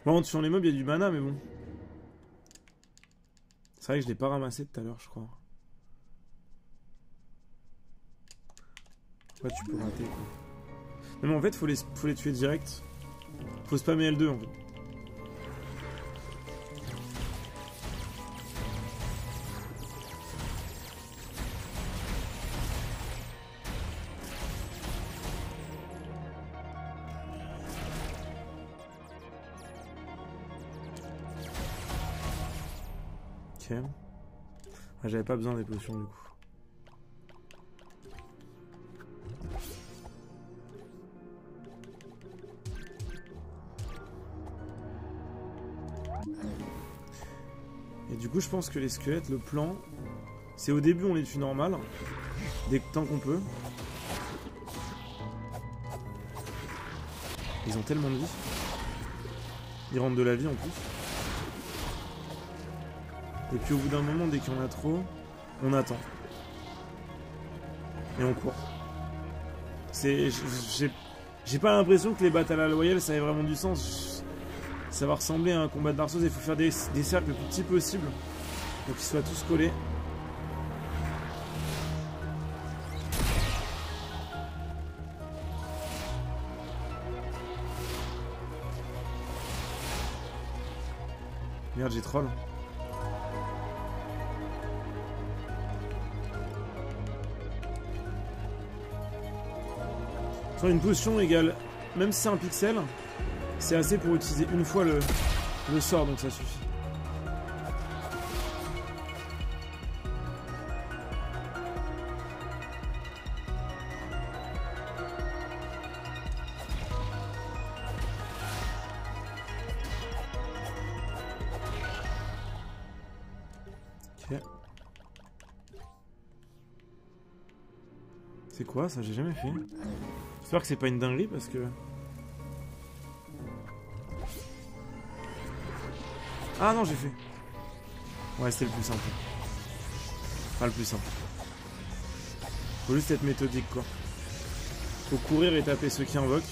Bon, sur les mobs, il y a du mana, mais bon. C'est vrai que je l'ai pas ramassé tout à l'heure, je crois. Ouais, tu peux rater, quoi. Non, mais en fait, faut les tuer direct. Faut spammer L2, en fait. Ok. Ah, j'avais pas besoin des potions, du coup. Et du coup, je pense que les squelettes, le plan, c'est au début on les tue normal, tant qu'on peut. Ils ont tellement de vie. Ils rentrent de la vie en plus. Et puis au bout d'un moment, dès qu'il y en a trop, on attend. Et on court. J'ai pas l'impression que les battles à la loyale, ça ait vraiment du sens. Ça va ressembler à un combat de Dark Souls, il faut faire des cercles le plus petits possible pour qu'ils soient tous collés. Merde, j'ai troll. Sur une potion égale, même si c'est un pixel, c'est assez pour utiliser une fois le sort, donc ça suffit. Ok. C'est quoi ça? J'ai jamais fait. J'espère que c'est pas une dinguerie parce que... Ah non, j'ai fait. Ouais, c'était le plus simple. Enfin, le plus simple. Faut juste être méthodique, quoi. Faut courir et taper ceux qui invoquent.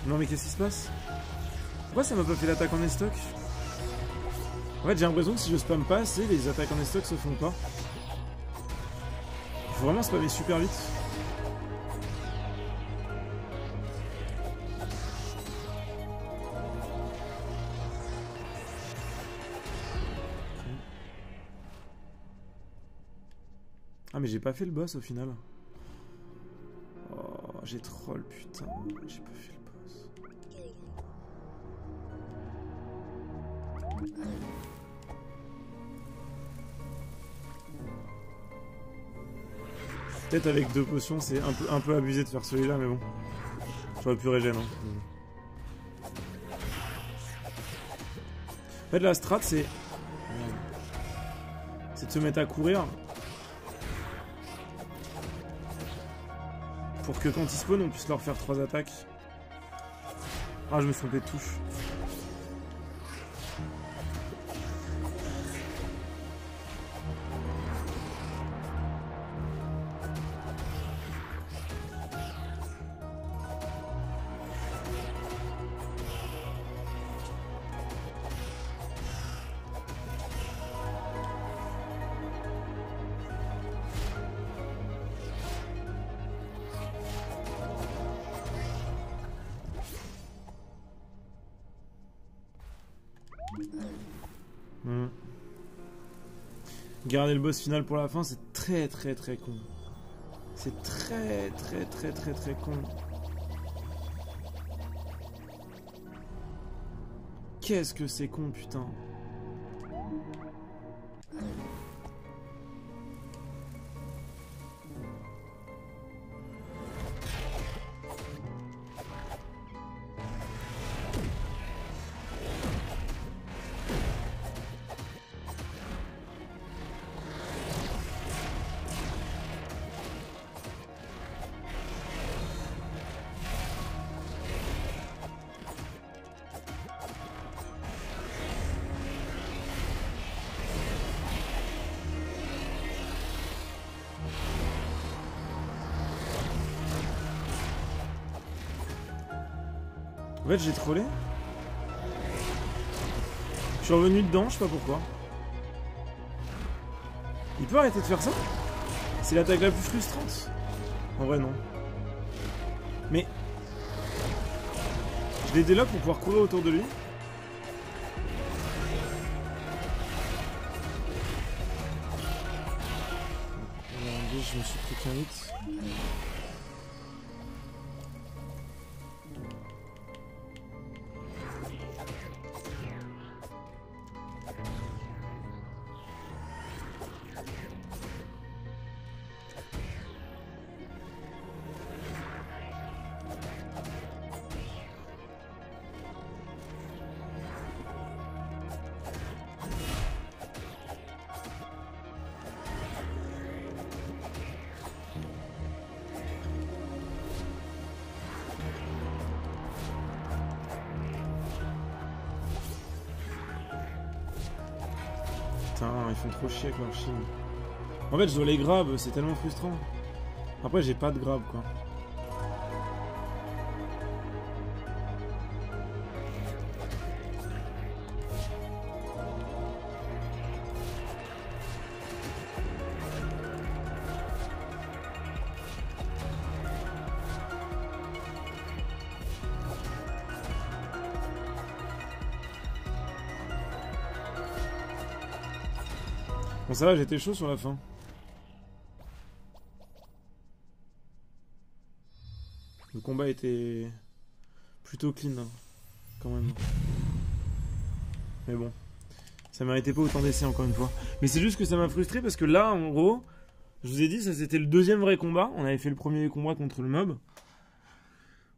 Non mais qu'est-ce qui se passe? Pourquoi ça m'a pas fait l'attaque en estoc? En fait j'ai l'impression que si je spam pas assez, les attaques en estoc se font pas. Il faut vraiment spammer super vite. Ah mais j'ai pas fait le boss au final. Oh j'ai troll putain, j'ai pas fait le boss. Peut-être avec 2 potions c'est un peu abusé de faire celui-là mais bon. J'aurais pu régène hein. En fait la strat c'est de se mettre à courir pour que quand ils spawnent on puisse leur faire 3 attaques. Ah je me suis trompé de touche. Garder le boss final pour la fin, c'est très con. C'est très con. Qu'est-ce que c'est con, putain. En fait, j'ai trollé. Je suis revenu dedans, je sais pas pourquoi. Il peut arrêter de faire ça? C'est l'attaque la plus frustrante. En vrai, non. Mais... je l'ai déloque pour pouvoir courir autour de lui. Je me suis pris qu'un hit. Putain, ils font trop chier avec leur chine. En fait, je dois les grab, c'est tellement frustrant. Après, j'ai pas de grab, quoi. Bon, ça va, j'étais chaud sur la fin. Le combat était plutôt clean, hein, quand même. Mais bon, ça méritait pas autant d'essais encore une fois. Mais c'est juste que ça m'a frustré parce que là, en gros, je vous ai dit, ça c'était le deuxième vrai combat. On avait fait le premier combat contre le mob,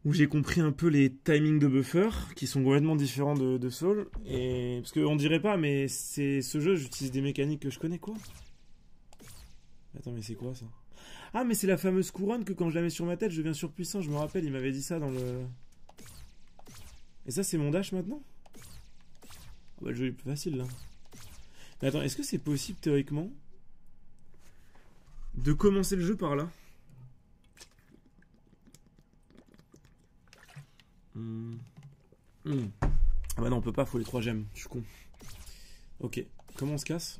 où j'ai compris un peu les timings de buffer, qui sont complètement différents de Soul. Et... parce qu'on dirait pas, mais c'est ce jeu, j'utilise des mécaniques que je connais, quoi. Attends, mais c'est quoi ça? Ah, mais c'est la fameuse couronne que quand je la mets sur ma tête, je deviens surpuissant. Je me rappelle, il m'avait dit ça dans le... Et ça, c'est mon dash maintenant? Ah bah, le jeu est plus facile, là. Mais attends, est-ce que c'est possible, théoriquement, de commencer le jeu par là? Ah bah non, on peut pas, faut les 3 gemmes. Je suis con. Ok, comment on se casse?